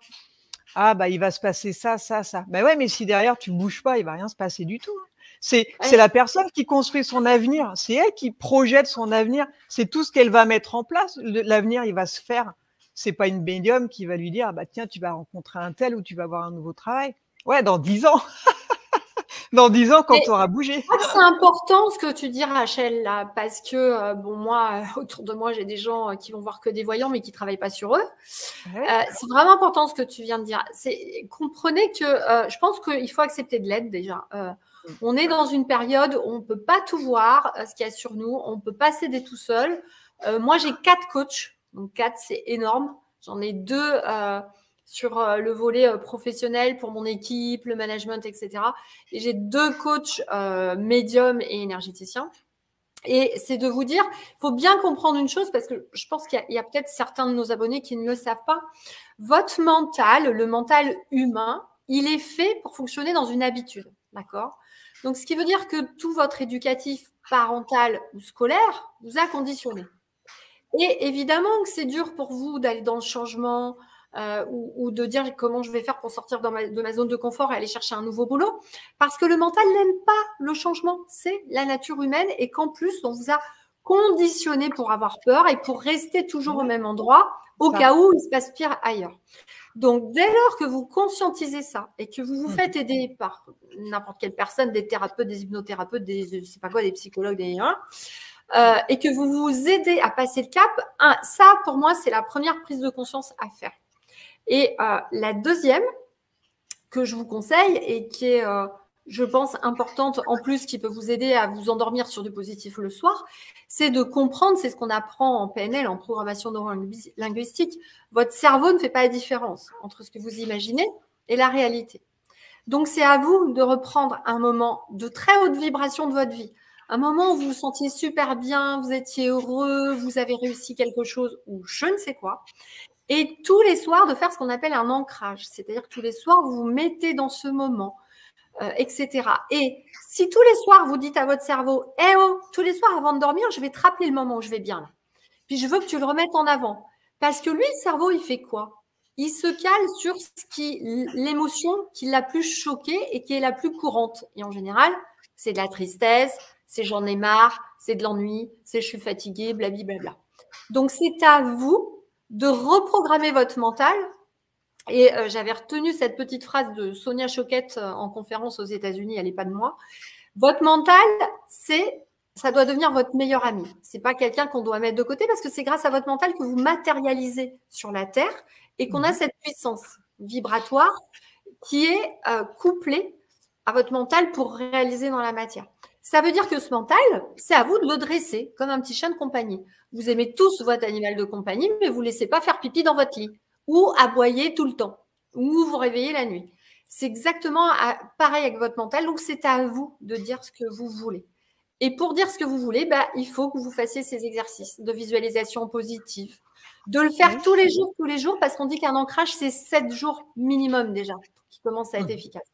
Ah il va se passer ça, ça, ça». Ouais, mais si derrière tu bouges pas, il va rien se passer du tout, hein. C'est Ouais. la personne qui construit son avenir, c'est elle qui projette son avenir, c'est tout ce qu'elle va mettre en place. L'avenir, il va se faire. C'est pas une médium qui va lui dire: «Ah tiens, tu vas rencontrer un tel ou tu vas avoir un nouveau travail». Ouais, dans 10 ans, dans 10 ans quand Mais tu auras bougé. je crois que c'est important ce que tu dis, Rachel, là, parce que, bon, moi, autour de moi, j'ai des gens qui vont voir que des voyants, mais qui travaillent pas sur eux. Ouais, C'est vraiment important ce que tu viens de dire. Comprenez que je pense qu'il faut accepter de l'aide déjà. mmh, On est dans une période où on ne peut pas tout voir, ce qu'il y a sur nous. On ne peut pas s'aider tout seul. Moi, j'ai 4 coachs. Donc 4, c'est énorme. J'en ai 2 sur le volet professionnel pour mon équipe, le management, etc. Et j'ai 2 coachs médiums et énergéticiens. Et c'est de vous dire, il faut bien comprendre une chose, parce que je pense qu'il y a peut-être certains de nos abonnés qui ne le savent pas. Votre mental, le mental humain, il est fait pour fonctionner dans une habitude. D'accord? Donc, ce qui veut dire que tout votre éducatif parental ou scolaire vous a conditionné. Et évidemment que c'est dur pour vous d'aller dans le changement ou de dire comment je vais faire pour sortir de ma zone de confort et aller chercher un nouveau boulot, parce que le mental n'aime pas le changement. C'est la nature humaine et qu'en plus, on vous a conditionné pour avoir peur et pour rester toujours au même endroit au cas où il se passe pire ailleurs. Donc, dès lors que vous conscientisez ça et que vous vous faites aider par n'importe quelle personne, des thérapeutes, des hypnothérapeutes, je sais pas quoi, des psychologues, et que vous vous aidez à passer le cap, ça, pour moi, c'est la première prise de conscience à faire. Et la deuxième que je vous conseille et qui est, je pense, importante en plus, qui peut vous aider à vous endormir sur du positif le soir, c'est de comprendre, c'est ce qu'on apprend en PNL, en programmation neurolinguistique, votre cerveau ne fait pas la différence entre ce que vous imaginez et la réalité. Donc, c'est à vous de reprendre un moment de très haute vibration de votre vie, un moment où vous vous sentiez super bien, vous étiez heureux, vous avez réussi quelque chose ou je ne sais quoi. Et tous les soirs, de faire ce qu'on appelle un ancrage. C'est-à-dire que tous les soirs, vous vous mettez dans ce moment, etc. Et si tous les soirs, vous dites à votre cerveau, eh oh, tous les soirs avant de dormir, je vais te rappeler le moment où je vais bien. Là. Puis je veux que tu le remettes en avant. Parce que lui, le cerveau, il fait quoi? Il se cale sur l'émotion qui l'a plus choquée et qui est la plus courante. Et en général, c'est de la tristesse, c'est j'en ai marre, c'est de l'ennui, c'est je suis fatiguée, blablabla. Donc, c'est à vous de reprogrammer votre mental. Et j'avais retenu cette petite phrase de Sonia Choquette en conférence aux États-Unis, elle n'est pas de moi. Votre mental, ça doit devenir votre meilleur ami. Ce n'est pas quelqu'un qu'on doit mettre de côté parce que c'est grâce à votre mental que vous matérialisez sur la Terre et qu'on a cette puissance vibratoire qui est couplée à votre mental pour réaliser dans la matière. Ça veut dire que ce mental, c'est à vous de le dresser comme un petit chien de compagnie. Vous aimez tous votre animal de compagnie, mais vous ne laissez pas faire pipi dans votre lit ou aboyer tout le temps ou vous réveiller la nuit. C'est exactement pareil avec votre mental. Donc, c'est à vous de dire ce que vous voulez. Et pour dire ce que vous voulez, il faut que vous fassiez ces exercices de visualisation positive, de le faire tous les jours, parce qu'on dit qu'un ancrage, c'est 7 jours minimum déjà qui commence à être efficace.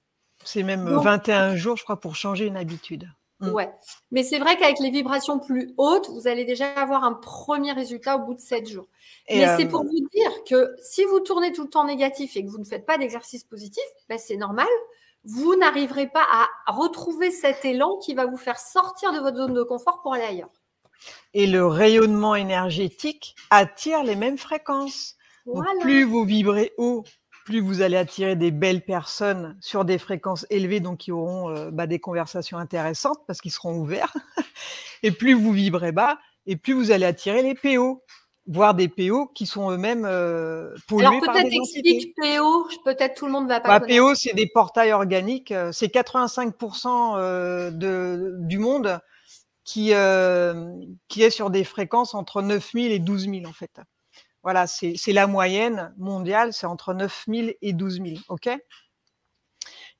C'est même 21 jours, je crois, pour changer une habitude. Ouais, mais c'est vrai qu'avec les vibrations plus hautes, vous allez déjà avoir un premier résultat au bout de 7 jours. Mais c'est pour vous dire que si vous tournez tout le temps négatif et que vous ne faites pas d'exercice positif, c'est normal. Vous n'arriverez pas à retrouver cet élan qui va vous faire sortir de votre zone de confort pour aller ailleurs. Et le rayonnement énergétique attire les mêmes fréquences. Voilà. Donc, plus vous vibrez haut, plus vous allez attirer des belles personnes sur des fréquences élevées, donc qui auront des conversations intéressantes parce qu'ils seront ouverts. Et plus vous vibrez bas, et plus vous allez attirer les PO, voire des PO qui sont eux-mêmes pollués. Alors peut-être explique PO, peut-être tout le monde ne va pas connaître. PO, c'est des portails organiques, c'est 85% du monde qui est sur des fréquences entre 9000 et 12 000 en fait. Voilà, c'est la moyenne mondiale, c'est entre 9000 et 12 000, ok?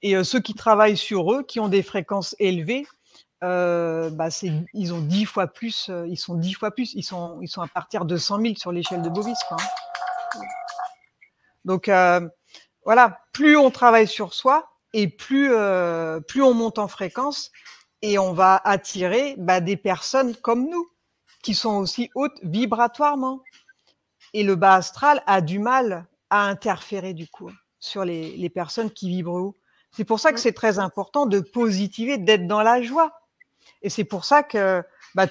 Et ceux qui travaillent sur eux, qui ont des fréquences élevées, ils ont 10 fois plus, ils sont 10 fois plus, ils sont à partir de 100 000 sur l'échelle de Bovis, quoi. Donc, voilà, plus on travaille sur soi et plus on monte en fréquence et on va attirer des personnes comme nous, qui sont aussi hautes vibratoirement. Et le bas astral a du mal à interférer du coup sur les personnes qui vibrent haut. C'est pour ça que c'est très important de positiver, d'être dans la joie. Et c'est pour ça que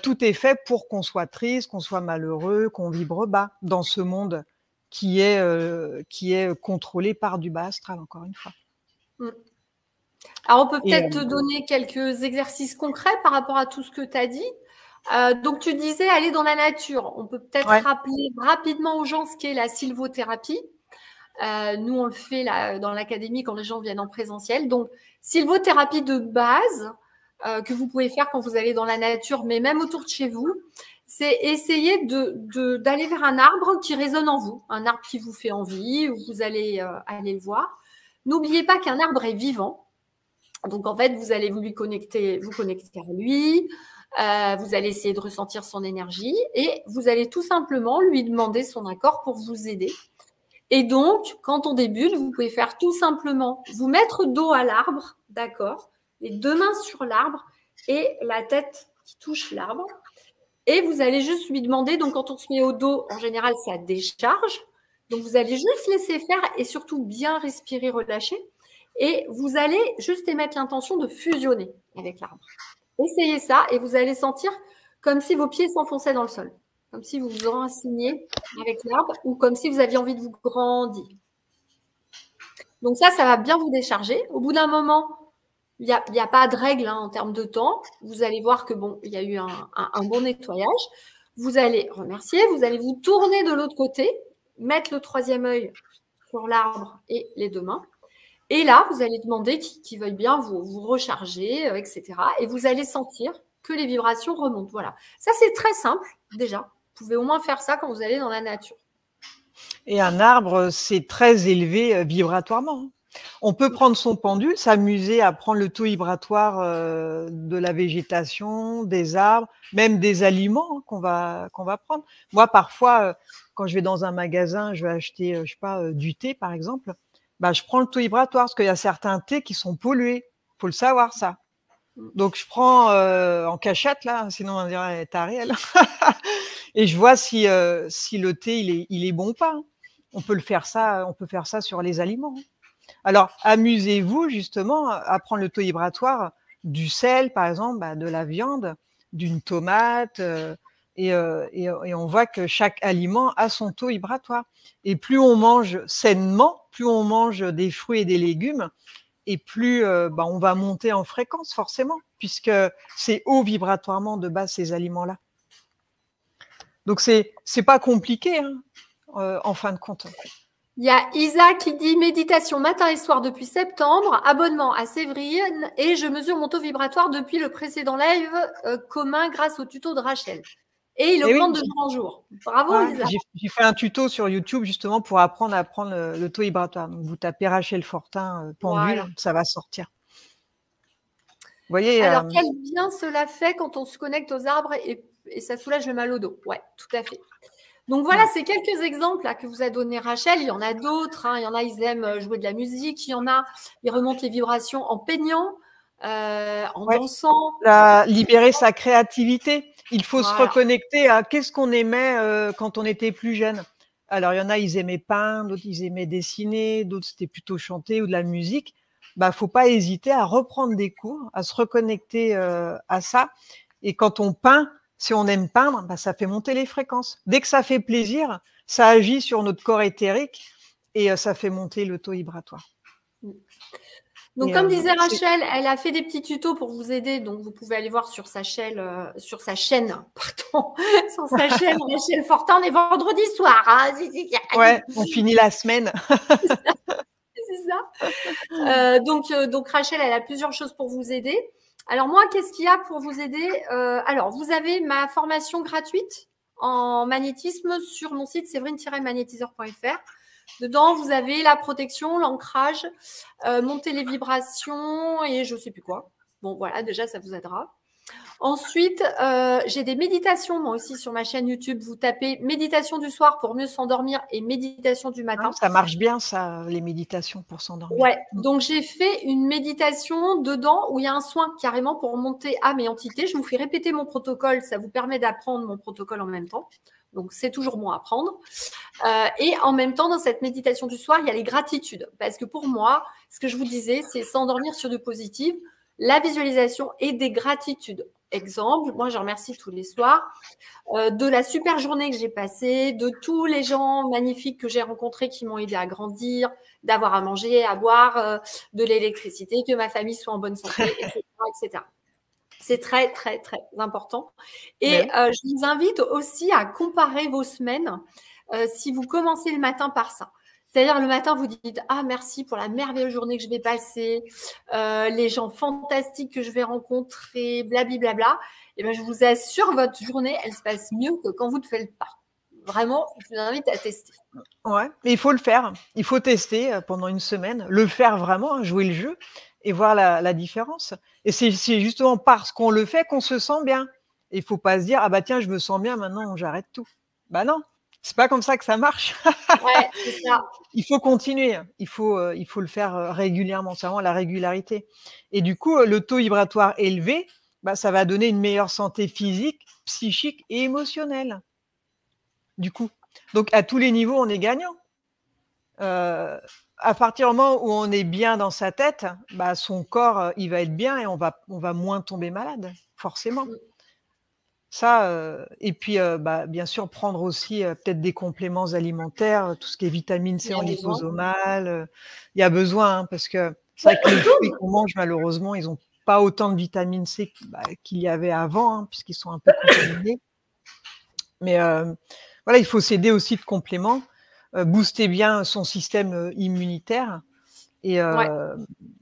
tout est fait pour qu'on soit triste, qu'on soit malheureux, qu'on vibre bas dans ce monde qui est contrôlé par du bas astral, encore une fois. Alors, on peut peut-être te donner quelques exercices concrets par rapport à tout ce que tu as dit. Donc, tu disais aller dans la nature. On peut peut-être rappeler rapidement aux gens ce qu'est la sylvothérapie. Nous, on le fait là, dans l'académie quand les gens viennent en présentiel. Donc, sylvothérapie de base que vous pouvez faire quand vous allez dans la nature, mais même autour de chez vous, c'est essayer d'aller vers un arbre qui résonne en vous, un arbre qui vous fait envie, où vous allez aller le voir. N'oubliez pas qu'un arbre est vivant. Donc, en fait, vous allez vous connecter à lui. Vous allez essayer de ressentir son énergie et vous allez tout simplement lui demander son accord pour vous aider. Et donc, quand on débute, vous pouvez faire tout simplement vous mettre dos à l'arbre, d'accord, les 2 mains sur l'arbre et la tête qui touche l'arbre. Et vous allez juste lui demander, donc quand on se met au dos, en général, ça décharge. Donc vous allez juste laisser faire et surtout bien respirer, relâcher. Et vous allez juste émettre l'intention de fusionner avec l'arbre. Essayez ça et vous allez sentir comme si vos pieds s'enfonçaient dans le sol. Comme si vous vous enraciniez avec l'arbre ou comme si vous aviez envie de vous grandir. Donc ça va bien vous décharger. Au bout d'un moment, il n'y a pas de règle en termes de temps. Vous allez voir que bon, il y a eu un bon nettoyage. Vous allez remercier, vous allez vous tourner de l'autre côté, mettre le troisième œil sur l'arbre et les deux mains. Et là, vous allez demander qu'il veuille bien vous recharger, etc. Et vous allez sentir que les vibrations remontent. Voilà. Ça, c'est très simple déjà. Vous pouvez au moins faire ça quand vous allez dans la nature. Et un arbre, c'est très élevé vibratoirement. On peut prendre son pendule, s'amuser à prendre le taux vibratoire de la végétation, des arbres, même des aliments qu'on va prendre. Moi, parfois, quand je vais dans un magasin, je vais acheter, je sais pas, du thé, par exemple, bah, je prends le taux vibratoire parce qu'il y a certains thés qui sont pollués. Il faut le savoir, ça. Donc, je prends en cachette, là, sinon on dirait taré, elle. Et je vois si le thé, il est bon ou pas. On peut faire ça sur les aliments. Alors, amusez-vous justement à prendre le taux vibratoire du sel, par exemple, de la viande, d'une tomate, et on voit que chaque aliment a son taux vibratoire. Et plus on mange sainement, plus on mange des fruits et des légumes, et plus on va monter en fréquence forcément, puisque c'est haut vibratoirement de base ces aliments-là. Donc, c'est pas compliqué, en fin de compte. Il y a Isa qui dit méditation matin et soir depuis septembre, abonnement à Séverine et je mesure mon taux vibratoire depuis le précédent live commun grâce au tuto de Rachel. Et il augmente de jour en jour. Bravo Isa. J'ai fait un tuto sur YouTube justement pour apprendre à prendre le taux vibratoire. Donc, vous tapez Rachel Fortin pendule, voilà. Ça va sortir. Vous voyez, alors, quel bien cela fait quand on se connecte aux arbres et ça soulage le mal au dos. Ouais, tout à fait. Donc voilà, c'est quelques exemples là, que vous a donné Rachel. Il y en a d'autres. Il y en a, ils aiment jouer de la musique. Il y en a, ils remontent les vibrations en peignant, en dansant. Libérer sa créativité. Il faut se reconnecter à qu'est-ce qu'on aimait quand on était plus jeune. Alors, il y en a, ils aimaient peindre, d'autres, ils aimaient dessiner, d'autres, c'était plutôt chanter ou de la musique. Faut pas hésiter à reprendre des cours, à se reconnecter à ça. Et quand on peint, si on aime peindre, ça fait monter les fréquences. Dès que ça fait plaisir, ça agit sur notre corps éthérique et ça fait monter le taux vibratoire. Donc, comme disait Rachel, elle a fait des petits tutos pour vous aider. Donc, vous pouvez aller voir sur sa chaîne, sur sa chaîne Rachel Fortin. On est vendredi soir. Ouais, on finit la semaine. C'est ça. Donc, Rachel, elle a plusieurs choses pour vous aider. Alors moi, qu'est-ce qu'il y a pour vous aider? Alors, vous avez ma formation gratuite en magnétisme sur mon site séverine-magnétiseur.fr. Dedans, vous avez la protection, l'ancrage, monter les vibrations et je ne sais plus quoi. Bon, voilà, déjà, ça vous aidera. Ensuite, j'ai des méditations, moi aussi, sur ma chaîne YouTube. Vous tapez méditation du soir pour mieux s'endormir et méditation du matin. Ça marche bien, ça, les méditations pour s'endormir. Ouais, donc j'ai fait une méditation dedans où il y a un soin carrément pour monter âme et entité. Je vous fais répéter mon protocole, ça vous permet d'apprendre mon protocole en même temps. Donc, c'est toujours bon à apprendre. Et en même temps, dans cette méditation du soir, il y a les gratitudes. Parce que pour moi, ce que je vous disais, c'est s'endormir sur du positif, la visualisation et des gratitudes. Exemple, moi, je remercie tous les soirs de la super journée que j'ai passée, de tous les gens magnifiques que j'ai rencontrés qui m'ont aidé à grandir, d'avoir à manger, à boire, de l'électricité, que ma famille soit en bonne santé, etc., etc. C'est très, très, très important. Et je vous invite aussi à comparer vos semaines si vous commencez le matin par ça. C'est-à-dire, le matin, vous dites « Ah, merci pour la merveilleuse journée que je vais passer, les gens fantastiques que je vais rencontrer, blablabla. » Et bien, je vous assure, votre journée, elle se passe mieux que quand vous ne faites pas. Vraiment, je vous invite à tester. Ouais, mais il faut le faire. Il faut tester pendant une semaine, le faire vraiment, jouer le jeu et voir la différence. Et c'est justement parce qu'on le fait qu'on se sent bien. Il ne faut pas se dire « Ah bah tiens, je me sens bien, maintenant j'arrête tout. » Bah non, c'est pas comme ça que ça marche. Ouais, c'est ça. Il faut continuer, il faut le faire régulièrement, c'est vraiment la régularité. Et du coup, le taux vibratoire élevé, bah, ça va donner une meilleure santé physique, psychique et émotionnelle, du coup. Donc, à tous les niveaux, on est gagnant. À partir du moment où on est bien dans sa tête, bah, son corps, il va être bien et on va moins tomber malade, forcément. Mmh. Ça, et puis, bah, bien sûr, prendre aussi, peut-être des compléments alimentaires, tout ce qui est vitamine Il C y en a besoin. liposomale, il y a besoin, hein, parce que c'est vrai que les fruits qu'on mange, malheureusement, ils ont pas autant de vitamine C bah, qu'il y avait avant, hein, puisqu'ils sont un peu contaminés. Mais, voilà, il faut s'aider aussi de compléments, booster bien son système, immunitaire et Ouais.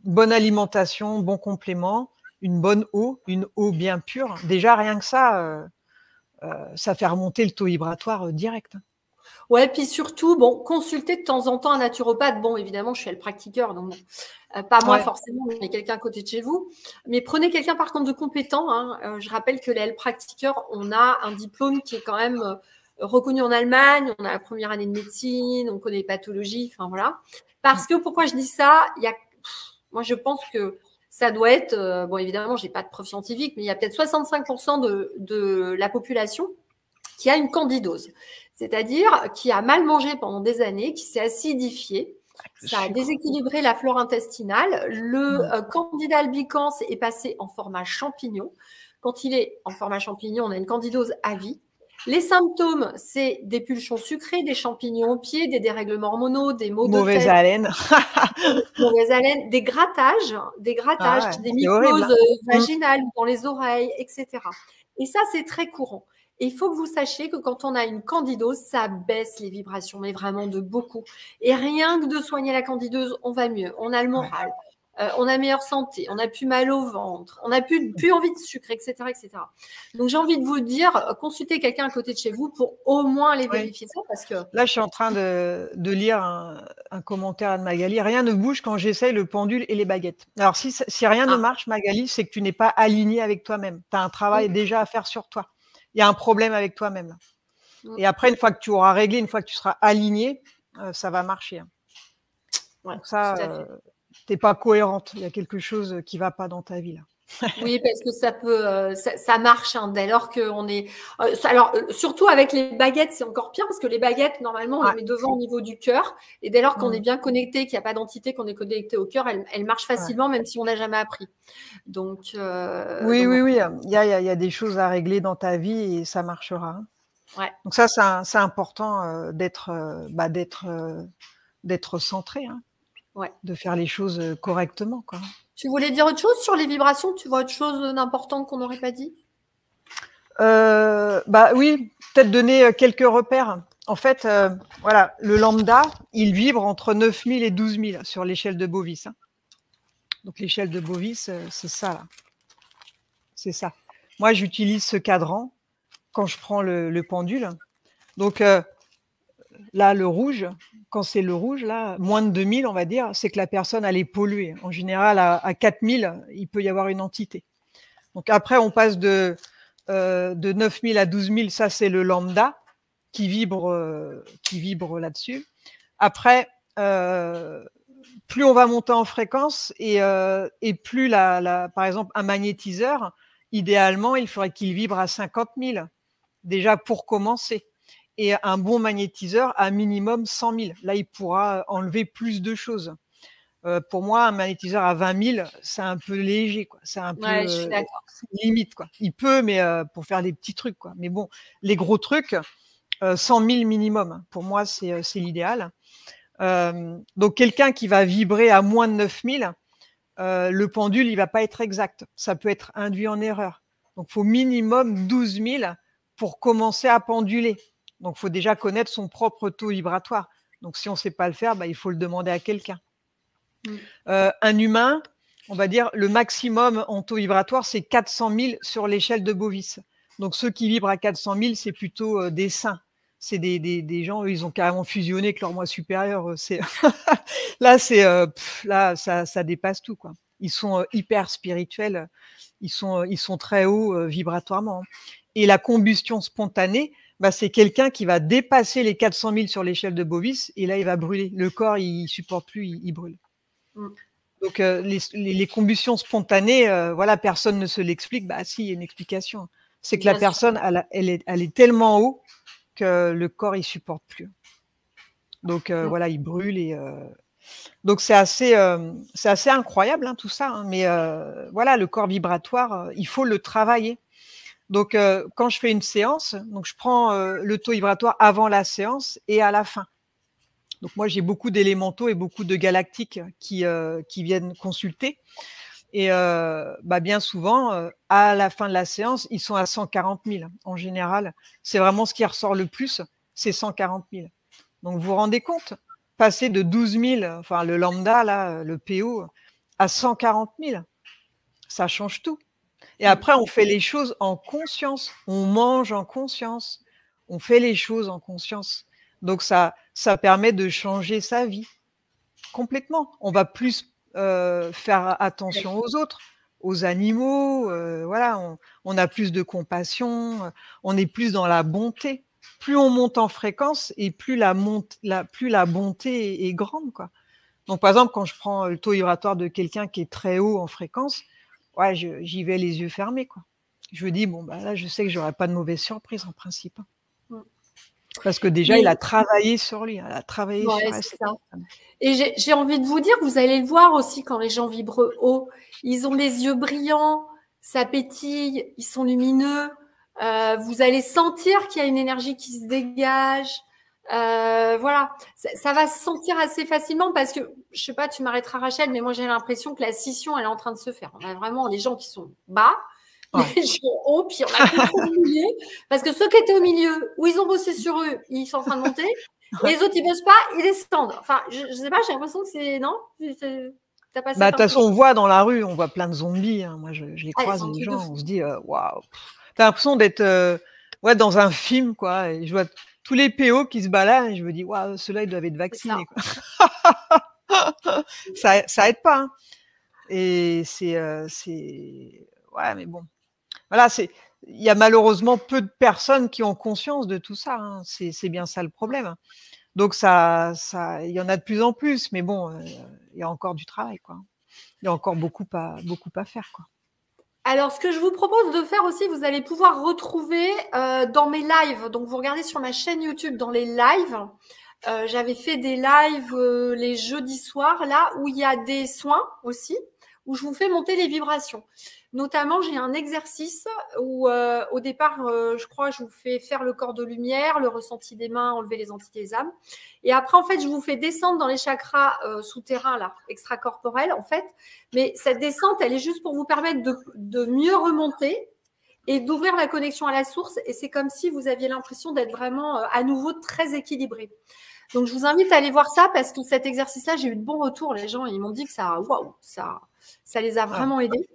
bonne alimentation, bons compléments, une bonne eau, une eau bien pure. Déjà rien que ça fait remonter le taux vibratoire, direct, hein. Ouais, puis surtout, bon, consulter de temps en temps un naturopathe. Bon, évidemment, je suis le pratiqueur, donc bon, pas moi Ouais. forcément, mais quelqu'un à côté de chez vous. Mais prenez quelqu'un par contre de compétent, hein. Je rappelle que les pratiqueurs, on a un diplôme qui est quand même reconnu en Allemagne. On a la première année de médecine, on connaît les pathologies, enfin voilà. Parce que pourquoi je dis ça, moi je pense que ça doit être, bon évidemment, j'ai pas de preuve scientifique, mais il y a peut-être 65% de la population qui a une candidose, c'est-à-dire qui a mal mangé pendant des années, qui s'est acidifié, Le ça a sucre. déséquilibré la flore intestinale. Le Mmh. candida albicans est passé en format champignon. Quand il est en format champignon, on a une candidose à vie. Les symptômes, c'est des pulsions sucrées, des champignons aux pieds, des dérèglements hormonaux, des maux de Mauvaise tête, haleine. mauvaise haleine, des Ah ouais, des c'est horrible, mycoses hein. Mmh. vaginales dans les oreilles, etc. Et ça, c'est très courant. Et il faut que vous sachiez que quand on a une candidose, ça baisse les vibrations, mais vraiment de beaucoup. Et rien que de soigner la candidose, on va mieux. On a le Ouais. moral, on a meilleure santé, on n'a plus mal au ventre, on n'a plus envie de sucre, etc., etc. Donc j'ai envie de vous dire, consultez quelqu'un à côté de chez vous pour au moins aller Oui. vérifier ça, parce que Là, je suis en train de lire un commentaire de Magali. Rien ne bouge quand j'essaye le pendule et les baguettes. Alors, si rien ne ah, marche, Magali, c'est que tu n'es pas aligné avec toi-même. Tu as un travail déjà à faire sur toi. Il y a un problème avec toi-même, là. Et après, une fois que tu auras réglé, une fois que tu seras aligné, ça va marcher, hein. ouais, Donc ça, tout à fait. tu es pas cohérente. Il y a quelque chose qui va pas dans ta vie, là. Oui, parce que ça peut, ça marche, hein, dès lors qu'on est. Alors, surtout avec les baguettes, c'est encore pire parce que les baguettes, normalement, on les Ouais. met devant au niveau du cœur. Et dès lors qu'on est Mmh. bien connecté, qu'il n'y a pas d'entité, qu'on est connecté au cœur, elles marchent Ouais. facilement, même si on n'a jamais appris. Donc, Oui, bon, oui, oui, il y a des choses à régler dans ta vie et ça marchera, hein. ouais, Donc ça, c'est important, d'être centré, hein, ouais. de faire les choses, correctement, quoi. Tu voulais dire autre chose sur les vibrations? Tu vois autre chose d'important qu'on n'aurait pas dit? Bah, oui, peut-être donner, quelques repères. En fait, voilà, le lambda, il vibre entre 9000 et 12 000 sur l'échelle de Bovis, hein. Donc l'échelle de Bovis, c'est ça, là. C'est ça. Moi, j'utilise ce cadran quand je prends le pendule. Donc, là, le rouge, quand c'est le rouge, là, moins de 2000, on va dire, c'est que la personne, elle est polluée. En général, à 4000, il peut y avoir une entité. Donc après, on passe de 9000 à 12 000, ça, c'est le lambda qui vibre là-dessus. Après, plus on va monter en fréquence et plus par exemple, un magnétiseur, idéalement, il faudrait qu'il vibre à 50 000, déjà pour commencer. Et un bon magnétiseur, à minimum 100 000. Là, il pourra enlever plus de choses. Pour moi, un magnétiseur à 20 000, c'est un peu léger, quoi. C'est un peu Ouais, je suis d'accord. limite, quoi. Il peut, mais pour faire des petits trucs, quoi. Mais bon, les gros trucs, 100 000 minimum. Pour moi, c'est l'idéal. Donc, quelqu'un qui va vibrer à moins de 9 000, le pendule, il va pas être exact. Ça peut être induit en erreur. Donc, il faut minimum 12 000 pour commencer à penduler. Donc, il faut déjà connaître son propre taux vibratoire. Donc, si on ne sait pas le faire, bah, il faut le demander à quelqu'un. Mm. Un humain, on va dire, le maximum en taux vibratoire, c'est 400 000 sur l'échelle de Bovis. Donc, ceux qui vibrent à 400 000, c'est plutôt des saints. C'est des gens, eux, ils ont carrément fusionné avec leur moi supérieur. Là, là, ça dépasse tout, quoi. Ils sont hyper spirituels. Ils sont très hauts vibratoirement. Et la combustion spontanée, bah, c'est quelqu'un qui va dépasser les 400 000 sur l'échelle de Bovis et là, il va brûler. Le corps, il supporte plus, il brûle. Mm. Donc, les combustions spontanées, voilà, personne ne se l'explique. Bah si, il y a une explication. C'est que la personne, elle est tellement haut que le corps, il supporte plus. Donc, voilà, il brûle et donc c'est assez incroyable, hein, tout ça, hein, mais voilà, le corps vibratoire, il faut le travailler. Donc, quand je fais une séance, donc je prends le taux vibratoire avant la séance et à la fin. Donc moi, j'ai beaucoup d'élémentaux et beaucoup de galactiques qui viennent consulter. Et bah, bien souvent, à la fin de la séance, ils sont à 140 000. En général, c'est vraiment ce qui ressort le plus, c'est 140 000. Donc vous vous rendez compte, passer de 12 000, enfin le lambda, là, le PO, à 140 000, ça change tout. Et après, on fait les choses en conscience, on mange en conscience, on fait les choses en conscience. Donc ça permet de changer sa vie complètement. On va plus faire attention aux autres, aux animaux, voilà, on a plus de compassion, on est plus dans la bonté. Plus on monte en fréquence et plus la bonté est grande, quoi. Donc, par exemple, quand je prends le taux vibratoire de quelqu'un qui est très haut en fréquence, ouais, j'y vais les yeux fermés, quoi. Je me dis, bon, bah là, je sais que j'aurai pas de mauvaise surprise en principe. Parce que déjà, il a travaillé sur lui, il a travaillé sur elle. C'est ça. Et j'ai envie de vous dire, vous allez le voir aussi quand les gens vibrent haut, ils ont les yeux brillants, ça pétille, ils sont lumineux. Vous allez sentir qu'il y a une énergie qui se dégage. Voilà, ça va se sentir assez facilement parce que, je sais pas, tu m'arrêteras Rachel, mais moi j'ai l'impression que la scission, elle est en train de se faire. On a vraiment les gens qui sont bas, les gens hauts, puis on a que au milieu. Parce que ceux qui étaient au milieu, où ils ont bossé sur eux, ils sont en train de monter. Et les autres, ils bossent pas, ils descendent. Enfin, je sais pas, j'ai l'impression que c'est… Non, t'as passé… Bah, de toute façon, on voit dans la rue, on voit plein de zombies. Hein. Moi, je les croise, les gens, on se dit, waouh. T'as l'impression d'être ouais, dans un film, quoi. Et je vois tous les PO qui se baladent et je me dis, waouh, ceux-là, ils doivent être vaccinés. Quoi. ça aide pas. Hein. Et c'est. Ouais, mais bon. Voilà, il y a malheureusement peu de personnes qui ont conscience de tout ça. Hein. C'est bien ça le problème. Donc, il y en a de plus en plus, mais bon, il y a encore du travail, quoi. Il y a encore beaucoup à faire, quoi. Alors, ce que je vous propose de faire aussi, vous allez pouvoir retrouver dans mes lives. Donc, vous regardez sur ma chaîne YouTube dans les lives. J'avais fait des lives les jeudis soirs, là, où il y a des soins aussi, où je vous fais monter les vibrations. Notamment, j'ai un exercice où, au départ, je crois, je vous fais faire le corps de lumière, le ressenti des mains, enlever les entités des âmes. Et après, en fait, je vous fais descendre dans les chakras souterrains, là, extracorporels, en fait. Mais cette descente, elle est juste pour vous permettre de mieux remonter et d'ouvrir la connexion à la source. Et c'est comme si vous aviez l'impression d'être vraiment à nouveau très équilibré. Donc, je vous invite à aller voir ça parce que cet exercice-là, j'ai eu de bons retours. Les gens, ils m'ont dit que ça les a vraiment aidés.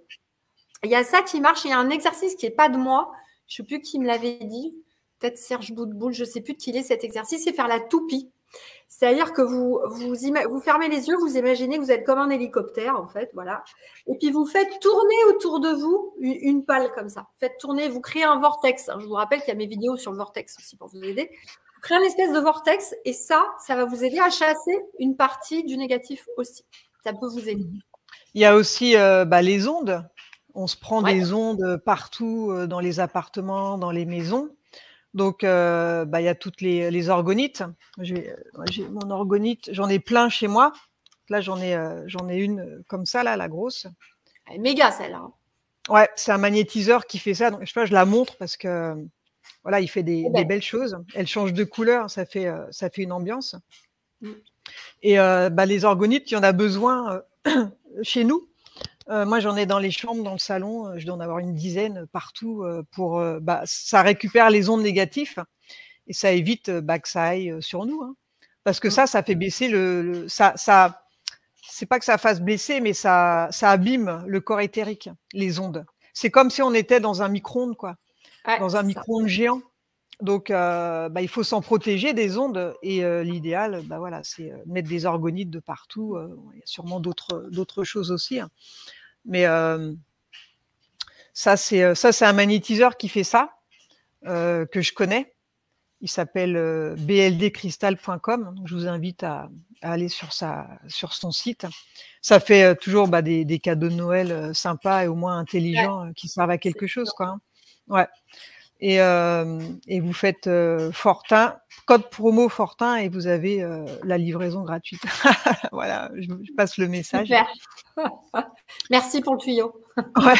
Il y a ça qui marche. Il y a un exercice qui n'est pas de moi. Je ne sais plus qui me l'avait dit. Peut-être Serge Boudboul. Je ne sais plus de qui il est cet exercice. C'est faire la toupie. C'est-à-dire que vous fermez les yeux, vous imaginez que vous êtes comme un hélicoptère, en fait, voilà. Et puis, vous faites tourner autour de vous une pale comme ça. Faites tourner, vous créez un vortex. Je vous rappelle qu'il y a mes vidéos sur le vortex aussi pour vous aider. Vous créez une espèce de vortex et ça va vous aider à chasser une partie du négatif aussi. Ça peut vous aider. Il y a aussi les ondes. On se prend des ondes partout dans les appartements, dans les maisons. Donc, il y a toutes les orgonites. J'ai mon orgonite, j'en ai plein chez moi. Là, j'en ai une comme ça, là, la grosse. Elle est méga, celle-là. Ouais, c'est un magnétiseur qui fait ça. Donc, je la montre parce que, voilà, il fait des belles choses. Elle change de couleur, ça fait une ambiance. Et les orgonites, il y en a besoin chez nous. Moi, j'en ai dans les chambres, dans le salon. Je dois en avoir une dizaine partout pour. Ça récupère les ondes négatives et ça évite que ça aille sur nous. Hein. Parce que ça fait baisser ça. C'est pas que ça fasse baisser, mais ça abîme le corps éthérique, les ondes. C'est comme si on était dans un micro-ondes, quoi. Dans un micro-ondes géant. Donc, il faut s'en protéger des ondes et l'idéal, voilà, c'est mettre des orgonites de partout. Il y a sûrement d'autres choses aussi. Hein. Mais ça, c'est un magnétiseur qui fait ça, que je connais. Il s'appelle bldcrystal.com. Je vous invite à aller sur son site. Ça fait toujours des cadeaux de Noël sympas et au moins Ouais, intelligents qui servent à c'est quelque chose, sûr. quoi. Hein. Ouais. Et vous faites Fortin, code promo Fortin et vous avez la livraison gratuite. Voilà, je passe le message. Super. Merci pour le tuyau. Ouais.